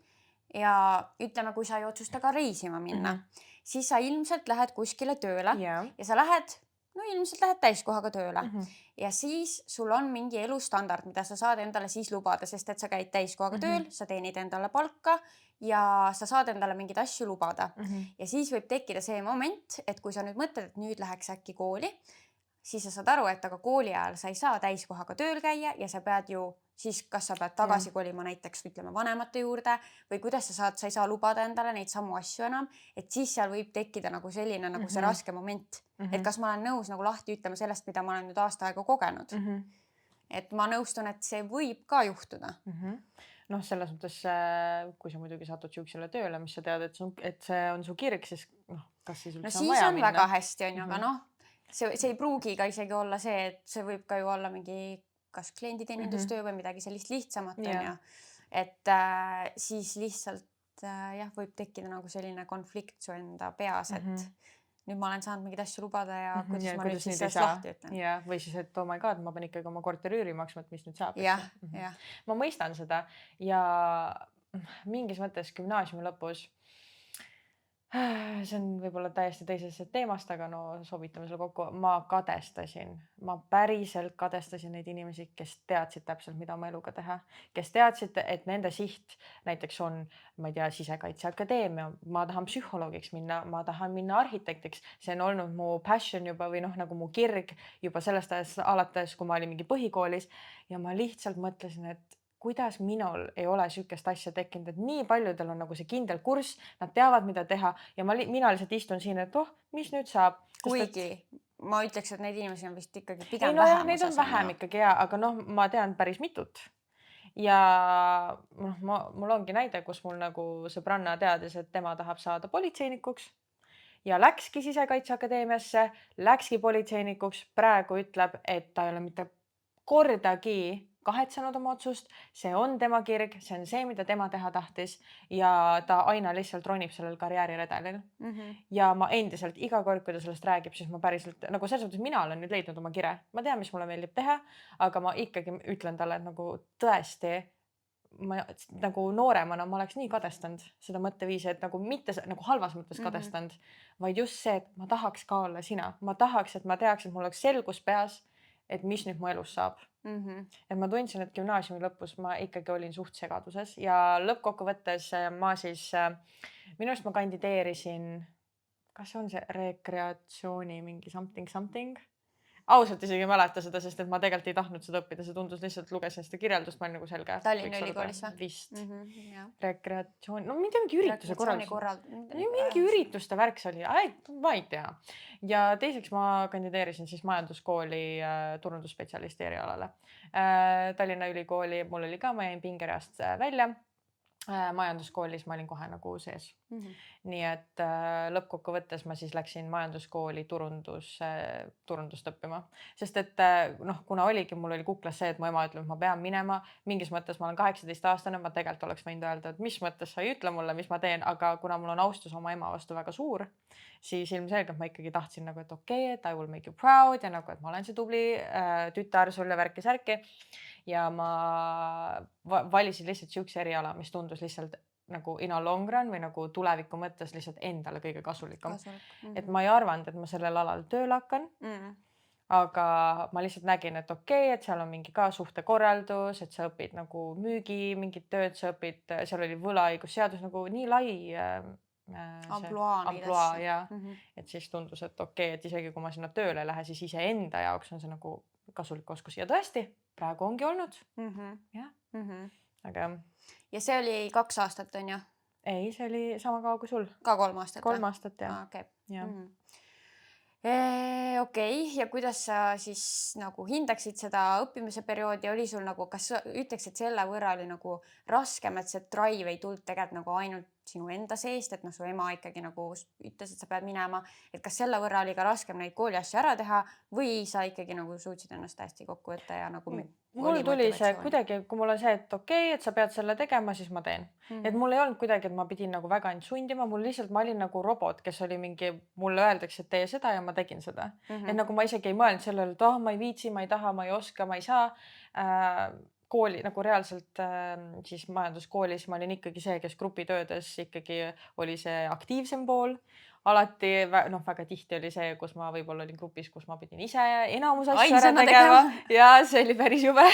S3: ja ütleme, kui sa ei otsusta ka reisima minna, siis sa ilmselt lähed kuskile tööle ja sa ilmselt lähed täiskohaga tööle ja siis sul on mingi elustandard, mida sa saad endale siis lubada, sest et sa käid täiskohaga tööl, sa teenid endale palka ja sa saad endale mingeid asju lubada. Ja siis võib tekkida see moment, et kui sa nüüd mõtled, et nüüd läheks äkki kooli, siis sa saad aru, et aga kooli ajal sa ei saa täiskohaga tööl käia ja sa pead ju siis kas sa pead tagasi kolima näiteks ütleme vanemate juurde või kuidas sa ei saa lubada endale neid samu asju enam, et siis seal võib tekkida nagu selline nagu see raske moment, et kas ma olen nõus nagu lahti ütlema sellest, mida ma olen nüüd aasta aega kogenud. Et ma nõustun, et see võib ka juhtuda.
S1: Noh, selles mõttes, kui sa muidugi satud siuksele tööle, mis sa tead, et see on su kirg, siis kas siis üldse on vaja minna?
S3: Siis on väga hästi, on ju, aga see ei pruugi ka isegi olla see, et see võib ka ju olla mingi kas klienditeenindustöö või midagi sellist lihtsamat on ju. Et siis lihtsalt võib tekkida nagu selline konflikt su enda peas, et nüüd ma olen saanud mingeid asju lubada ja kuidas ma nüüd siis sellest lahti ütlen.
S1: Ja, või siis, et oh my god, ma pean ikkagi oma korteriüüri maksma, et mis nüüd saab. Ma mõistan seda ja mingis mõttes gümnaasiumi lõpus see on võib-olla täiesti teisest teemast, aga sobitame selle kokku. Ma päriselt kadestasin neid inimesi, kes teadsid täpselt, mida oma eluga teha. Kes teadsid, et nende siht näiteks on, ma ei tea, Sisekaitseakadeemia, ma tahan psühholoogiks minna, ma tahan minna arhitektiks. See on olnud mu passion juba või nagu mu kirg juba sellest ajast alates, kui ma olin mingi põhikoolis ja ma lihtsalt mõtlesin, et kuidas minul ei ole sükest asja tekkinud, et nii paljudel on nagu see kindel kurss, nad teavad, mida teha ja mina lihtsalt istun siin, et mis nüüd saab.
S3: Kuigi ma ütleks, et neid inimesi on vist ikkagi pigem vähem.
S1: Neid on vähem ikkagi aga ma tean päris mitut. Ja mul ongi näide, kus mul nagu sõbranna teadis, et tema tahab saada politseinikuks ja läkski Sisekaitseakadeemiasse, läkski politseinikuks, praegu ütleb, et ta ei ole mitte kordagi kahetsenud oma otsust, see on tema kirg, see on see, mida tema teha tahtis ja ta aina lihtsalt ronib sellel karjääriredelil. Ja ma endiselt iga kord, kui ta sellest räägib, siis ma päriselt, nagu selles mõttes mina olen nüüd leidnud oma kire. Ma tean, mis mulle meeldib teha, aga ma ikkagi ütlen talle, et nagu tõesti, ma nagu nooremana ma oleks nii kadestanud seda mõtteviisi, et nagu mitte nagu halvas mõttes kadestanud, vaid just see, et ma tahaks ka olla sina. Ma tahaks, et ma teaks, et mul oleks selgus peas, et mis nüüd mu elus saab. Et ma tundsin, et gümnaasiumi lõpus ma ikkagi olin suht segaduses ja lõppkokkuvõttes ma siis, minu arust ma kandideerisin, kas see on see rekreatsiooni mingi something? Ausalt isegi ei mäleta seda, sest et ma tegelikult ei tahtnud seda õppida, see tundus lihtsalt, lugesin seda kirjeldust, ma olin nagu selge.
S3: Tallinna ülikoolis või?
S1: Vist. Rekreatsioon, no mingi ürituse korraldus. Mingi ürituste värk see oli, ma ei tea. Ja teiseks ma kandideerisin siis majanduskooli turundusspetsialisti erialale. Tallinna ülikooli mul oli ka, ma jäin pingereast välja. Majanduskoolis ma olin kohe nagu sees. Nii et lõppkokkuvõttes ma siis läksin majanduskooli turundust õppima. Sest et kuna mul oli kuklas see, et mu ema ütleb, et ma pean minema, mingis mõttes ma olen 18-aastane, ma tegelikult oleks võinud öelda, et mis mõttes sa ei ütle mulle, mis ma teen, aga kuna mul on austus oma ema vastu väga suur, siis ilmselgelt ma ikkagi tahtsin nagu, et okei, et I will make you proud ja nagu, et ma olen see tubli tütar sulle värki-särki. Ja ma valisin lihtsalt siukse eriala, mis tundus lihtsalt nagu in a long run või nagu tuleviku mõttes lihtsalt endale kõige kasulikum. Et ma ei arvanud, et ma sellel alal tööle hakkan, aga ma lihtsalt nägin, et okei, et seal on mingi ka suhtekorraldus, et sa õpid nagu müügi, mingid tööd sa õpid, seal oli võlaõigusseadus nagu nii lai ampluaa ja et siis tundus, et okei, et isegi kui ma sinna tööle ei lähe, siis iseenda jaoks on see nagu kasulik oskus ja tõesti, praegu ongi olnud. Aga
S3: ja see oli 2 aastat, on ju?
S1: Ei, see oli sama kaua kui sul.
S3: Ka 3 aastat?
S1: 3 aastat, jah.
S3: Okei, ja kuidas sa siis nagu hindaksid seda õppimise perioodi, oli sul nagu, kas sa ütleks, et selle võrra oli nagu raskem, et see drive ei tulnud tegelikult nagu ainult sinu enda seest, et su ema ikkagi nagu ütles, et sa pead minema, et kas selle võrra oli ka raskem neid kooli asju ära teha või sa ikkagi nagu suutsid ennast hästi kokku võtta ja nagu
S1: mul tuli see kuidagi, kui mul on see, et okei, et sa pead selle tegema, siis ma teen. Et mul ei olnud kuidagi, et ma pidin nagu väga end sundima, mul lihtsalt, ma olin nagu robot, kes oli mingi, mulle öeldakse, et tee seda ja ma tegin seda. Et nagu ma isegi ei mõelnud sellele, et ma ei viitsi, ma ei taha, ma ei oska, ma ei saa. Kooli nagu reaalselt siis majanduskoolis ma olin ikkagi see, kes grupitöödes ikkagi oli see aktiivsem pool. Alati, väga tihti oli see, kus ma võib-olla olin grupis, kus ma pidin ise enamus asju ära tegema ja see oli päris jube.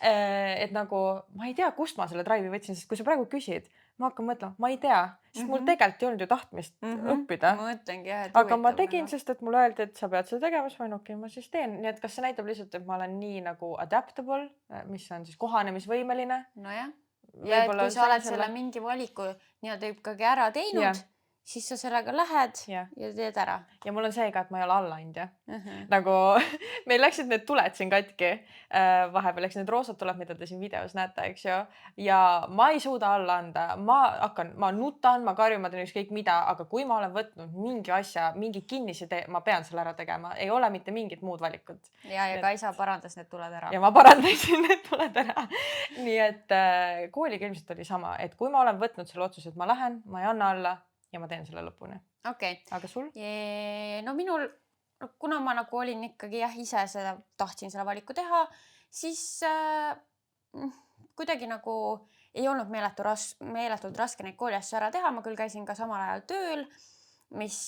S1: Et nagu, ma ei tea, kust ma selle drive'i võtsin, sest kui sa praegu küsid, ma hakkan mõtlema, ma ei tea, sest mul tegelikult ei olnud ju tahtmist õppida.
S3: Ma mõtlengi,
S1: aga ma tegin, sest et mulle öeldi, et sa pead seda tegema, siis ma okei, ma siis teen. Nii et kas see näitab lihtsalt, et ma olen nii nagu adaptable, mis on siis kohanemisvõimeline?
S3: Nojah. Ja et kui sa oled selle mingi valiku nii-öelda ikkagi ära teinud, siis sa sellega lähed ja teed ära.
S1: Ja mul on see ka, et ma ei ole allaandja. Nagu meil läksid need tuled siin katki. Vahepeal läks need roosad tuled, mida te siin videos näete, eks ju. Ja ma ei suuda alla anda. Ma nutan, ma karjun, ma teen ükskõik mida, aga kui ma olen võtnud mingi asja, mingi kinnise tee, ma pean selle ära tegema. Ei ole mitte mingit muud valikut.
S3: Ja Kaisa parandas need tuled ära.
S1: Ja ma parandasin need tuled ära. Nii et kooliga ilmselt oli sama, et kui ma olen võtnud selle otsuse, et ma lähen, ma ei anna alla ja ma teen selle lõpuni.
S3: Okei.
S1: Aga sul?
S3: No minul, kuna ma nagu olin ikkagi ise tahtsin selle valiku teha, siis kuidagi nagu ei olnud meeletult raske neid kooli asju ära teha. Ma küll käisin ka samal ajal tööl, mis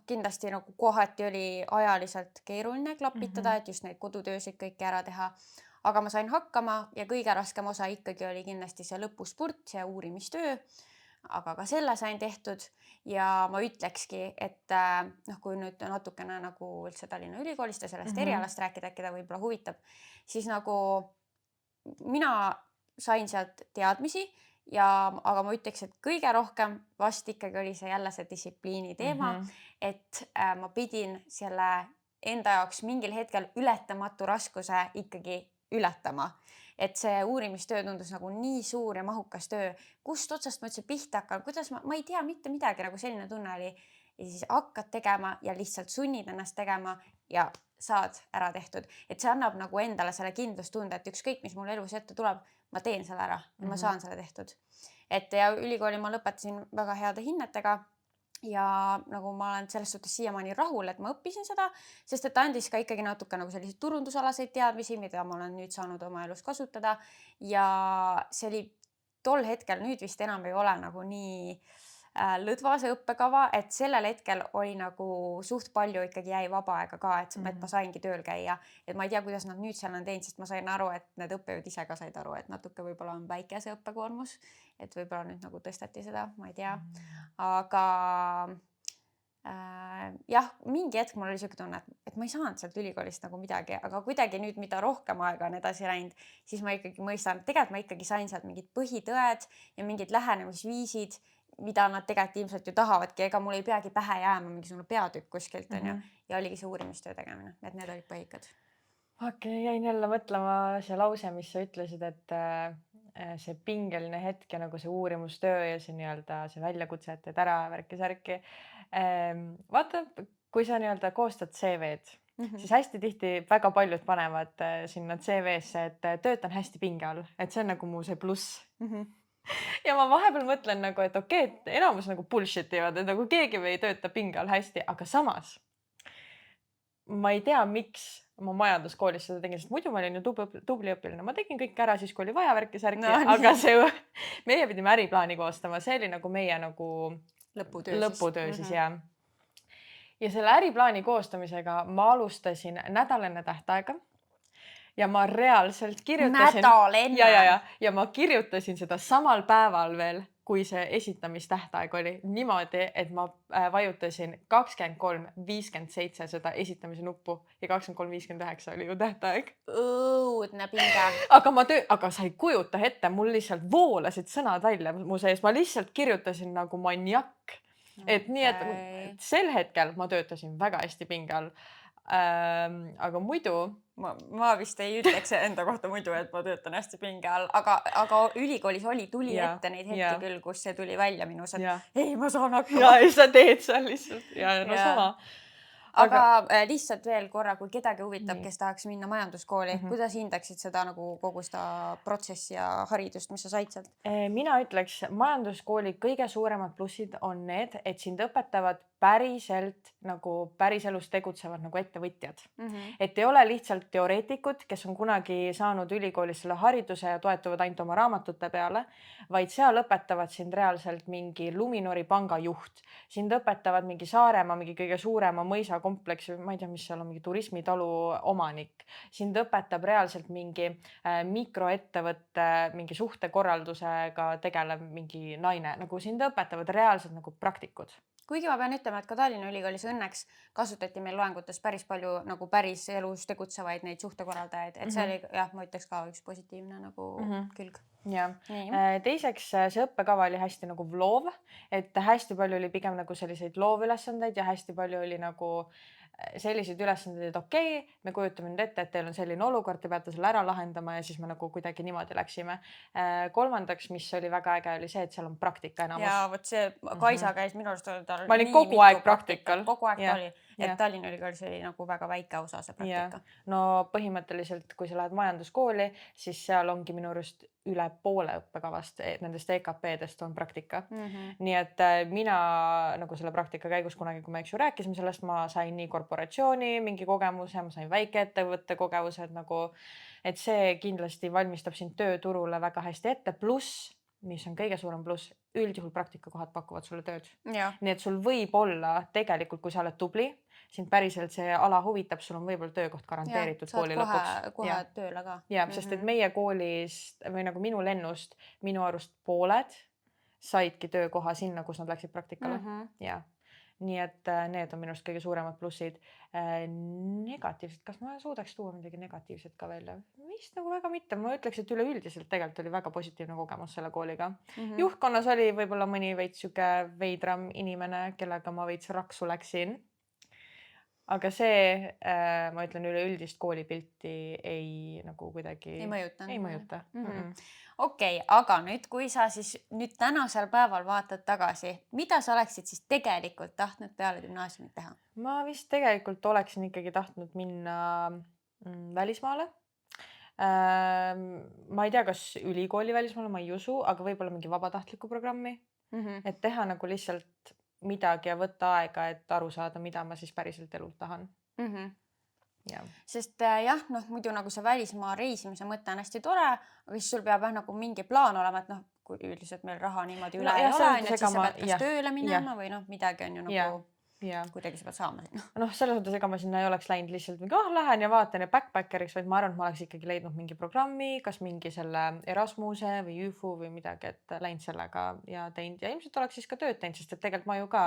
S3: kindlasti nagu kohati oli ajaliselt keeruline klapitada, et just neid kodutöösid kõiki ära teha. Aga ma sain hakkama ja kõige raskem osa ikkagi oli kindlasti see lõpuspurt, see uurimistöö. Aga ka selle sain tehtud ja ma ütlekski, et kui nüüd natukene nagu üldse Tallinna ülikoolist ja sellest erialast rääkida, keda võib-olla huvitab, siis nagu mina sain sealt teadmisi aga ma ütleks, et kõige rohkem vast ikkagi oli see jälle see distsipliini teema, et ma pidin selle enda jaoks mingil hetkel ületamatu raskuse ikkagi ületama. Et see uurimistöö tundus nagu nii suur ja mahukas töö, kust otsast ma üldse pihta hakkan, kuidas ma ei tea mitte midagi, nagu selline tunne oli. Ja siis hakkad tegema ja lihtsalt sunnid ennast tegema ja saad ära tehtud. Et see annab nagu endale selle kindlustunde, et ükskõik, mis mul elus ette tuleb, ma teen selle ära ja ma saan selle tehtud. Et ja ülikooli ma lõpetasin väga heade hinnetega ja nagu ma olen selles suhtes siiamaani rahul, et ma õppisin seda, sest et andis ka ikkagi natuke nagu selliseid turundusalaseid teadmisi, mida ma olen nüüd saanud oma elus kasutada ja see oli tol hetkel, nüüd vist enam ei ole nagu nii lõdvase õppekava, et sellel hetkel oli nagu suht palju ikkagi jäi vaba aega ka, et ma saingi tööl käia. Et ma ei tea, kuidas nad nüüd seal on teinud, sest ma sain aru, et need õppejõud ise ka said aru, et natuke võib-olla on väike see õppekoormus, et võib-olla nüüd nagu tõsteti seda, ma ei tea. Aga jah, mingi hetk mul oli siuke tunne, et ma ei saanud sealt ülikoolist nagu midagi, aga kuidagi nüüd, mida rohkem aega on edasi läinud, siis ma ikkagi mõistan, tegelikult ma ikkagi sain sealt mingid põhitõed ja mingid lähenemisviisid, mida nad tegelikult ilmselt ju tahavadki, ega mul ei peagi pähe jääma mingisugune peatükk kuskilt on ju, ja oligi see uurimistöö tegemine, et need olid põhikad.
S1: Okei, jäin jälle mõtlema see lause, mis sa ütlesid, et see pingeline hetk ja nagu see uurimustöö ja see nii-öelda see väljakutse, et teed ära värki-särki. Vaata, kui sa nii-öelda koostad CV-d, siis hästi tihti väga paljud panevad sinna CV-sse, et töötan hästi pinge all, et see on nagu mu see pluss. Ja ma vahepeal mõtlen nagu, et okei, et enamus nagu bullshit ivad, et nagu keegi ei tööta pinge all hästi, aga samas ma ei tea, miks ma majanduskoolis seda tegin, sest muidu ma olin ju tubli õpilane. Ma tegin kõik ära siis, kui oli vaja värki-särki, aga meie pidime äriplaani koostama. See oli nagu meie nagu lõputöö siis jah. Ja selle äriplaani koostamisega ma alustasin nädal enne tähtaega ja ma reaalselt kirjutasin
S3: nädal enne.
S1: Ja ma kirjutasin seda samal päeval veel, kui see esitamistähtaeg oli niimoodi, et ma vajutasin 23:57 seda esitamise nuppu ja 23:59 oli ju tähtaeg.
S3: Õudne pinge.
S1: Aga sa ei kujuta ette, mul lihtsalt voolasid sõnad välja mu sees. Ma lihtsalt kirjutasin nagu maniak. Et nii, et sel hetkel ma töötasin väga hästi pinge all. Aga muidu
S3: ma vist ei ütleks enda kohta muidu, et ma töötan hästi pinge all, aga ülikoolis tuli ette neid hetki küll, kus see tuli välja minus, et ei, ma saan hakkama.
S1: Ja sa teed seal lihtsalt ja no sama.
S3: Aga lihtsalt veel korra, kui kedagi huvitab, kes tahaks minna majanduskooli, kuidas hindaksid seda nagu kogu seda protsessi ja haridust, mis sa said sealt?
S1: Mina ütleks, majanduskooli kõige suuremad plussid on need, et sind õpetavad päriselt nagu päriselus tegutsevad nagu ettevõtjad. Et ei ole lihtsalt teoreetikud, kes on kunagi saanud ülikoolis selle hariduse ja toetuvad ainult oma raamatute peale, vaid seal õpetavad sind reaalselt mingi Luminori panga juht. Sind õpetavad mingi Saaremaa, mingi kõige suurema mõisakompleksi, ma ei tea, mis seal on, mingi turismitalu omanik. Sind õpetab reaalselt mingi mikroettevõtte, mingi suhtekorraldusega tegelev mingi naine. Nagu sind õpetavad reaalselt nagu praktikud.
S3: Kuigi ma pean ütlema, et ka Tallinna Ülikoolis õnneks kasutati meil loengutes päris palju nagu päris elus tegutsevaid neid suhtekorraldajaid, et see oli jah, ma ütleks ka üks positiivne nagu külg.
S1: Ja. Teiseks see õppekava oli hästi nagu loov, et hästi palju oli pigem nagu selliseid loovülesandeid ja hästi palju oli nagu selliseid ülesandeid, et okei, me kujutame nüüd ette, et teil on selline olukord, te peate selle ära lahendama ja siis me nagu kuidagi niimoodi läksime. Kolmandaks, mis oli väga äge, oli see, et seal on praktika enamus.
S3: Ja võt see Kaisa käis minu arust tal
S1: ma olin kogu aeg praktikal.
S3: Kogu aeg ta oli, et Tallinna Ülikoolis oli nagu väga väike osa see praktika.
S1: No põhimõtteliselt, kui sa lähed majanduskooli, siis seal ongi minu arust üle poole õppekavast, nendest EKP-dest on praktika. Nii et mina nagu selle praktika käigus kunagi, kui me rääkisime sellest, ma sain nii korporatsiooni mingi kogemuse, ma sain väikeettevõtte kogemused nagu, et see kindlasti valmistab sind tööturule väga hästi ette, pluss, mis on kõige suurem pluss, üldjuhul praktikakohad pakuvad sulle tööd. Nii et sul võib olla tegelikult, kui sa oled tubli, sind päriselt see ala huvitab, sul on võib-olla töökoht garanteeritud kooli lõpuks.
S3: Kohe tööle ka.
S1: Ja, sest et meie koolist või nagu minu lennust, minu arust pooled saidki töökoha sinna, kus nad läksid praktikale. Ja. Nii et need on minust kõige suuremad plussid. Negatiivsed, kas ma suudaks tuua midagi negatiivset ka välja? Vist nagu väga mitte. Ma ütleks, et üleüldiselt tegelikult oli väga positiivne kogemus selle kooliga. Juhtkonnas oli võib-olla mõni veits süke veidram inimene, kellega ma veits raksu läksin. Aga see, ma ütlen, üleüldist koolipilti ei nagu kuidagi
S3: ei mõjuta. Okei, aga nüüd, kui sa siis nüüd tänasel päeval vaatad tagasi, mida sa oleksid siis tegelikult tahtnud peale gümnaasiumit teha?
S1: Ma vist tegelikult oleksin ikkagi tahtnud minna välismaale. Ma ei tea, kas ülikooli välismaale, ma ei usu, aga võib-olla mingi vabatahtliku programmi. Et teha nagu lihtsalt midagi ja võtta aega, et aru saada, mida ma siis päriselt elult tahan.
S3: Sest jah, muidu nagu see välismaa reisimise mõte on hästi tore, aga siis sul peab nagu mingi plaan olema, et kui üldiselt meil raha niimoodi üle
S1: No
S3: ei
S1: jah,
S3: ole,
S1: selles
S3: on ju, et
S1: mõttes
S3: siis sa
S1: ega ma-
S3: pead kas
S1: jah,
S3: tööle
S1: jah.
S3: minema või noh, midagi on ju nagu
S1: ja
S3: kuidagi sa pead saama sinna.
S1: noh, selles mõttes ega ma sinna ei oleks läinud lihtsalt mingi, lähen ja vaatan ja backpackeriks, vaid ma arvan, et ma oleks ikkagi leidnud mingi programmi, kas mingi selle Erasmuse või ÜFU või midagi, et läinud sellega ja teinud ja ilmselt oleks siis ka tööd teinud, sest et tegelikult ma ju ka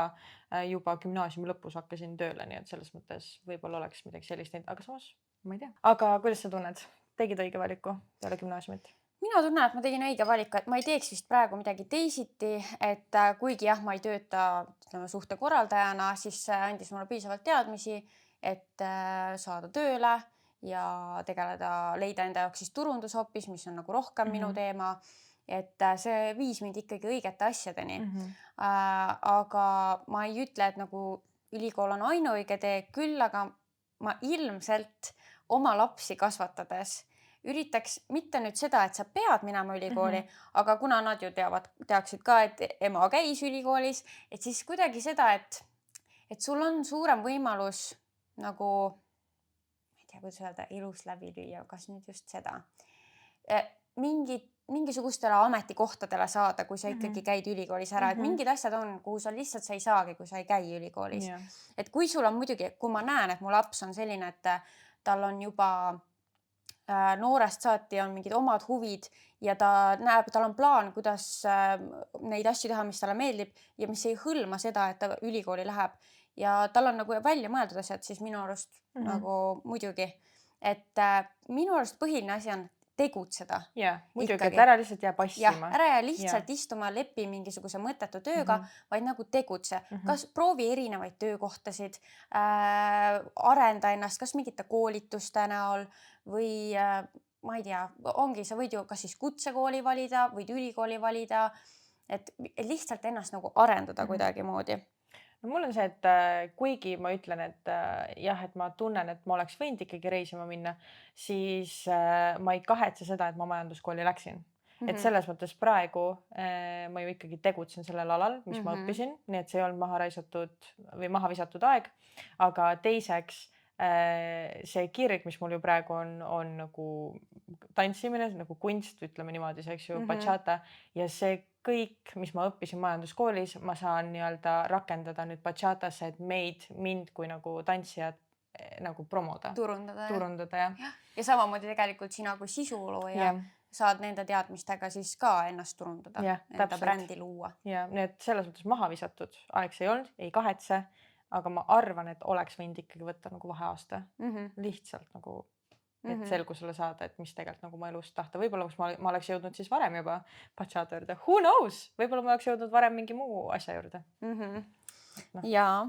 S1: juba gümnaasiumi lõpus hakkasin tööle, nii et selles mõttes võib-olla oleks midagi sellist teinud, aga samas ma ei tea. Aga kuidas sa tunned? Tegid õige valiku peale gümnaasiumit?
S3: Mina tunnen, et ma tegin õige valiku, et ma ei teeks vist praegu midagi teisiti, et kuigi jah, ma ei tööta suhtekorraldajana, siis see andis mulle piisavalt teadmisi, et saada tööle ja tegeleda, leida enda jaoks siis turundus hoopis, mis on nagu rohkem minu teema. Et see viis mind ikkagi õigete asjadeni. Aga ma ei ütle, et nagu ülikool on ainuõige tee, küll aga ma ilmselt oma lapsi kasvatades üritaks mitte nüüd seda, et sa pead minema ülikooli, aga kuna nad ju teaksid ka, et ema käis ülikoolis, et siis kuidagi seda, et sul on suurem võimalus nagu, ma ei tea, kuidas öelda, elus läbi lüüa, kas nüüd just seda, mingisugustele ametikohtadele saada, kui sa ikkagi käid ülikoolis ära, et mingid asjad on, kuhu sa lihtsalt sa ei saagi, kui sa ei käi ülikoolis. Et kui sul on muidugi, kui ma näen, et mu laps on selline, et tal on juba noorest saati on mingid omad huvid ja ta näeb, tal on plaan, kuidas neid asju teha, mis talle meeldib ja mis ei hõlma seda, et ta ülikooli läheb ja tal on nagu välja mõeldud asjad, siis minu arust nagu muidugi, et minu arust põhiline asi on tegutseda.
S1: Ja, muidugi, et ära lihtsalt jää passima.
S3: Ära jää lihtsalt istuma, lepi mingisuguse mõttetu tööga, vaid nagu tegutse. Kas proovi erinevaid töökohtasid, arenda ennast, kas mingite koolituste näol või ma ei tea, ongi, sa võid ju kas siis kutsekooli valida, võid ülikooli valida, et lihtsalt ennast nagu arendada kuidagi moodi.
S1: No mul on see, et kuigi ma ütlen, et jah, et ma tunnen, et ma oleks võinud ikkagi reisima minna, siis ma ei kahetse seda, et ma majanduskooli läksin. Et selles mõttes praegu ma ju ikkagi tegutsen sellel alal, mis ma õppisin, nii et see ei olnud maha raisatud või maha visatud aeg. Aga teiseks see kirg, mis mul ju praegu on nagu tantsimine, nagu kunst, ütleme niimoodi, see, eks ju, bachata ja see kõik, mis ma õppisin majanduskoolis, ma saan nii-öelda rakendada nüüd bachatasse, et mind kui nagu tantsijad nagu promoda. Turundada, jah.
S3: Ja samamoodi tegelikult sina kui sisulooja saad nende teadmistega siis ka ennast turundada, enda brändi luua.
S1: Ja need selles mõttes maha visatud aeg see ei olnud, ei kahetse, aga ma arvan, et oleks võinud ikkagi võtta nagu vaheaasta. Lihtsalt nagu et selgusele saada, et mis tegelikult nagu ma elust tahta. Võib-olla ma oleks jõudnud siis varem juba bachata juurde. Who knows? Võib-olla ma oleks jõudnud varem mingi muu asja juurde.
S3: Jaa.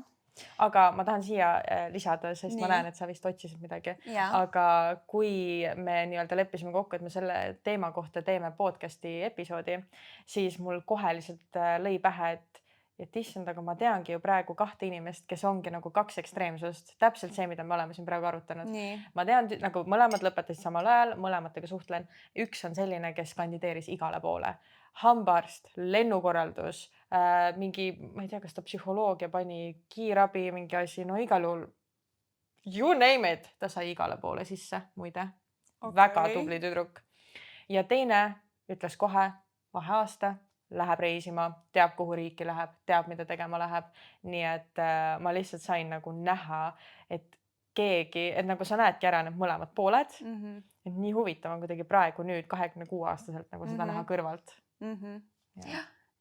S1: Aga ma tahan siia lisada, sest ma näen, et sa vist otsisid midagi. Aga kui me nii-öelda leppisime kokku, et me selle teema kohta teeme podcasti episoodi, siis mul kohe lihtsalt lõi pähe, et issand, aga ma teangi ju praegu 2 inimest, kes ongi nagu 2 ekstreemsust. Täpselt see, mida me oleme siin praegu arutanud. Ma tean, nagu mõlemad lõpetasid samal ajal, mõlematega suhtlen. Üks on selline, kes kandideeris igale poole. Hambaarst, lennukorraldus, mingi, ma ei tea, kas ta psühholoogia pani, kiirabi, mingi asi, no igal juhul, you name it, ta sai igale poole sisse, muide. Väga tubli tüdruk. Ja teine ütles kohe vaheaasta, läheb reisima, teab, kuhu riiki läheb, teab, mida tegema läheb. Nii et ma lihtsalt sain nagu näha, et keegi, et nagu sa näedki ära need mõlemad pooled. Et nii huvitav on kuidagi praegu nüüd 26-aastaselt nagu seda näha kõrvalt.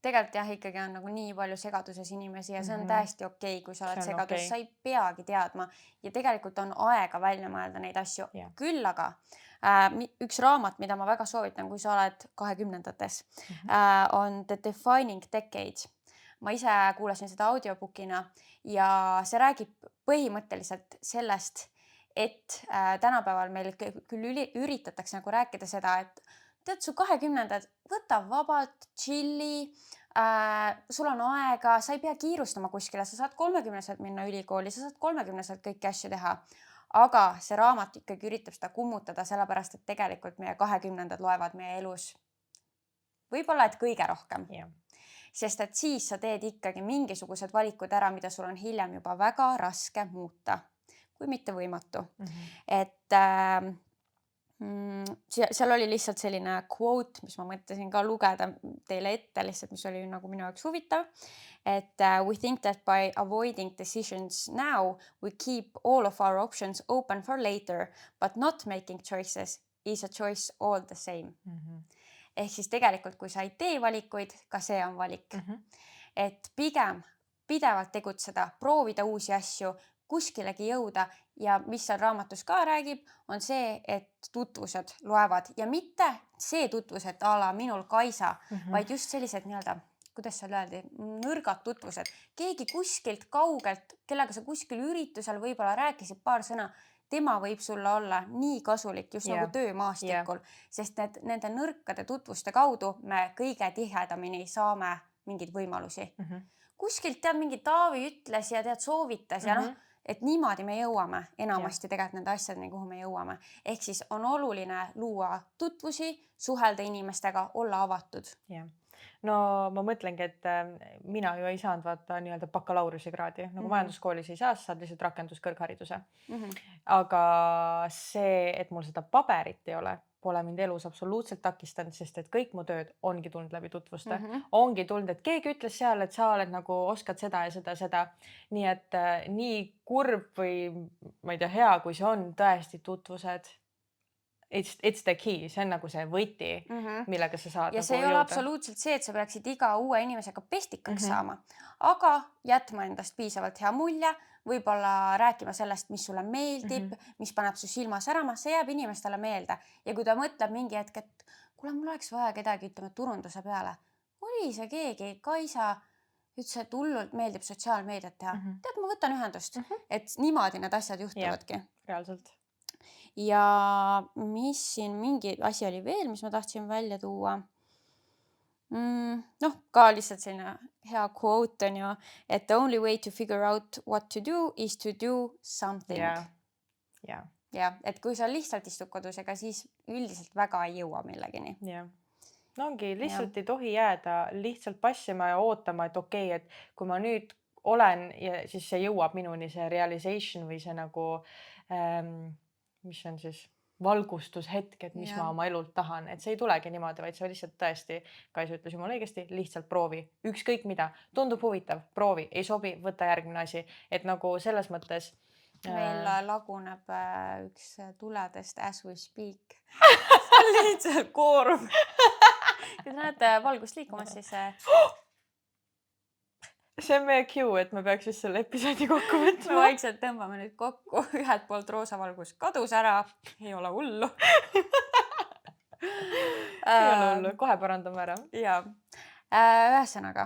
S3: Tegelikult jah, ikkagi on nagu nii palju segaduses inimesi ja see on täiesti okei, kui sa oled segadus, sa ei peagi teadma ja tegelikult on aega välja mõelda neid asju. Küll aga üks raamat, mida ma väga soovitan, kui sa oled 20-ndates, on The Defining Decade. Ma ise kuulasin seda audiobookina ja see räägib põhimõtteliselt sellest, et tänapäeval meil küll üritatakse nagu rääkida seda, et tead, su 20-ndad, võta vabalt, chilli, sul on aega, sa ei pea kiirustama kuskile, sa saad 30-selt minna ülikooli, sa saad 30-selt kõiki asju teha. Aga see raamat ikkagi üritab seda kummutada, sellepärast, et tegelikult meie 20-ndad loevad meie elus võib-olla, et kõige rohkem. Sest et siis sa teed ikkagi mingisugused valikud ära, mida sul on hiljem juba väga raske muuta, kui mitte võimatu. Et seal oli lihtsalt selline quote, mis ma mõtlesin ka lugeda teile ette lihtsalt, mis oli nagu minu jaoks huvitav. Et we think that by avoiding decisions now, we keep all of our options open for later, but not making choices is a choice all the same. Ehk siis tegelikult, kui sa ei tee valikuid, ka see on valik. Et pigem pidevalt tegutseda, proovida uusi asju, kuskilegi jõuda ja mis seal raamatus ka räägib, on see, et tutvused loevad ja mitte see tutvused a la minul Kaisa, vaid just sellised nii-öelda, kuidas seal öeldi, nõrgad tutvused. Keegi kuskilt kaugelt, kellega sa kuskil üritusel võib-olla rääkisid paar sõna, tema võib sulle olla nii kasulik just nagu töömaastikul, sest nende nõrkade tutvuste kaudu me kõige tihedamini saame mingeid võimalusi. Kuskilt tead mingi Taavi ütles ja tead soovitas ja et niimoodi me jõuame enamasti tegelikult nende asjadeni, kuhu me jõuame. Ehk siis on oluline luua tutvusi, suhelda inimestega, olla avatud.
S1: No ma mõtlengi, et mina ju ei saanud vaata nii-öelda bakalaureuse kraadi, nagu majanduskoolis ei saa, saad lihtsalt rakenduskõrghariduse. Aga see, et mul seda paberit ei ole, pole mind elus absoluutselt takistanud, sest et kõik mu tööd ongi tulnud läbi tutvuste. Ongi tulnud, et keegi ütles seal, et sa oled nagu oskad seda ja seda, seda. Nii et nii kurb või ma ei tea, hea, kui see on tõesti tutvused. It's the key, see on nagu see võti, millega sa saad
S3: ja
S1: nagu
S3: see ei ole absoluutselt see, et sa peaksid iga uue inimesega pestikaks saama, aga jätma endast piisavalt hea mulje, võib-olla rääkima sellest, mis sulle meeldib, mis paneb su silma särama, see jääb inimestele meelde. Ja kui ta mõtleb mingi hetk, et kuule, mul oleks vaja kedagi, ütleme, turunduse peale. Oli see keegi, Kaisa, ütles, et hullult meeldib sotsiaalmeediat teha. Tead, ma võtan ühendust, et niimoodi need asjad juhtuvadki.
S1: Reaalselt.
S3: Ja mis siin mingi asi oli veel, mis ma tahtsin välja tuua? Ka lihtsalt selline hea quote on ju, et the only way to figure out what to do is to do something. Ja, et kui sa lihtsalt istud kodusega, siis üldiselt väga ei jõua millegini.
S1: No ongi, lihtsalt ei tohi jääda lihtsalt passima ja ootama, et okei, et kui ma nüüd olen ja siis see jõuab minuni see realization või see nagu mis on siis valgustushetk, et mis ma oma elult tahan, et see ei tulegi niimoodi, vaid see lihtsalt tõesti, Kaisa ütles jumala õigesti, lihtsalt proovi, ükskõik mida, tundub huvitav, proovi, ei sobi, võta järgmine asi, et nagu selles mõttes
S3: meil laguneb üks tuledest as we speak. Lihtsalt koorub. Kui näed valgust liikumas, siis
S1: see on meie cue, et me peaks vist selle episoodi kokku võtma.
S3: Me vaikselt tõmbame nüüd kokku. Ühelt poolt roosa valgus kadus ära. Ei ole hullu.
S1: Ei ole hullu. Kohe parandame ära.
S3: Ja. Ühesõnaga,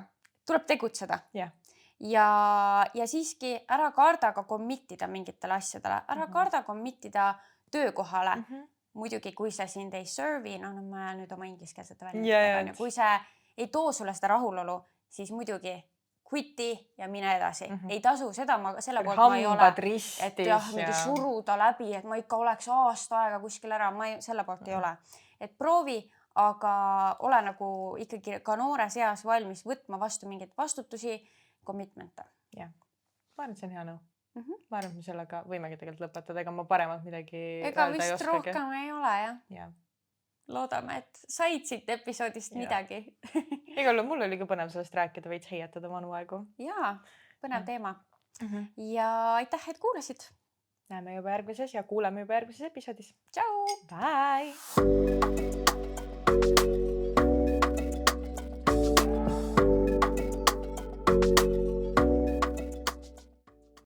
S3: tuleb tegutseda. Ja siiski ära karda ka committida mingitele asjadele. Ära karda committida töökohale. Muidugi, kui see sind ei servi, ma nüüd oma ingliskeelsete välja. Kui see ei too sulle seda rahulolu, siis muidugi quiti ja mine edasi. Ei tasu seda, selle poolt ma ei ole, et mingi suruda läbi, et ma ikka oleks aasta aega kuskil ära, ma selle poolt ei ole. Et proovi, aga ole nagu ikkagi ka noores eas valmis võtma vastu mingeid vastutusi, commitmente.
S1: Ma arvan, et see on hea nõu. Ma arvan, et me sellega võimegi tegelikult lõpetada, ega ma paremat midagi
S3: ega vist rohkem ei ole, jah. Loodame, et said siit episoodist midagi.
S1: Igal juhul mul oli ka põnev sellest rääkida, veits heietada vanu aegu.
S3: Jaa, põnev teema. Ja aitäh, et kuulasid.
S1: Näeme juba järgmises ja kuuleme juba järgmises episoodis.
S3: Tšau!
S1: Bye!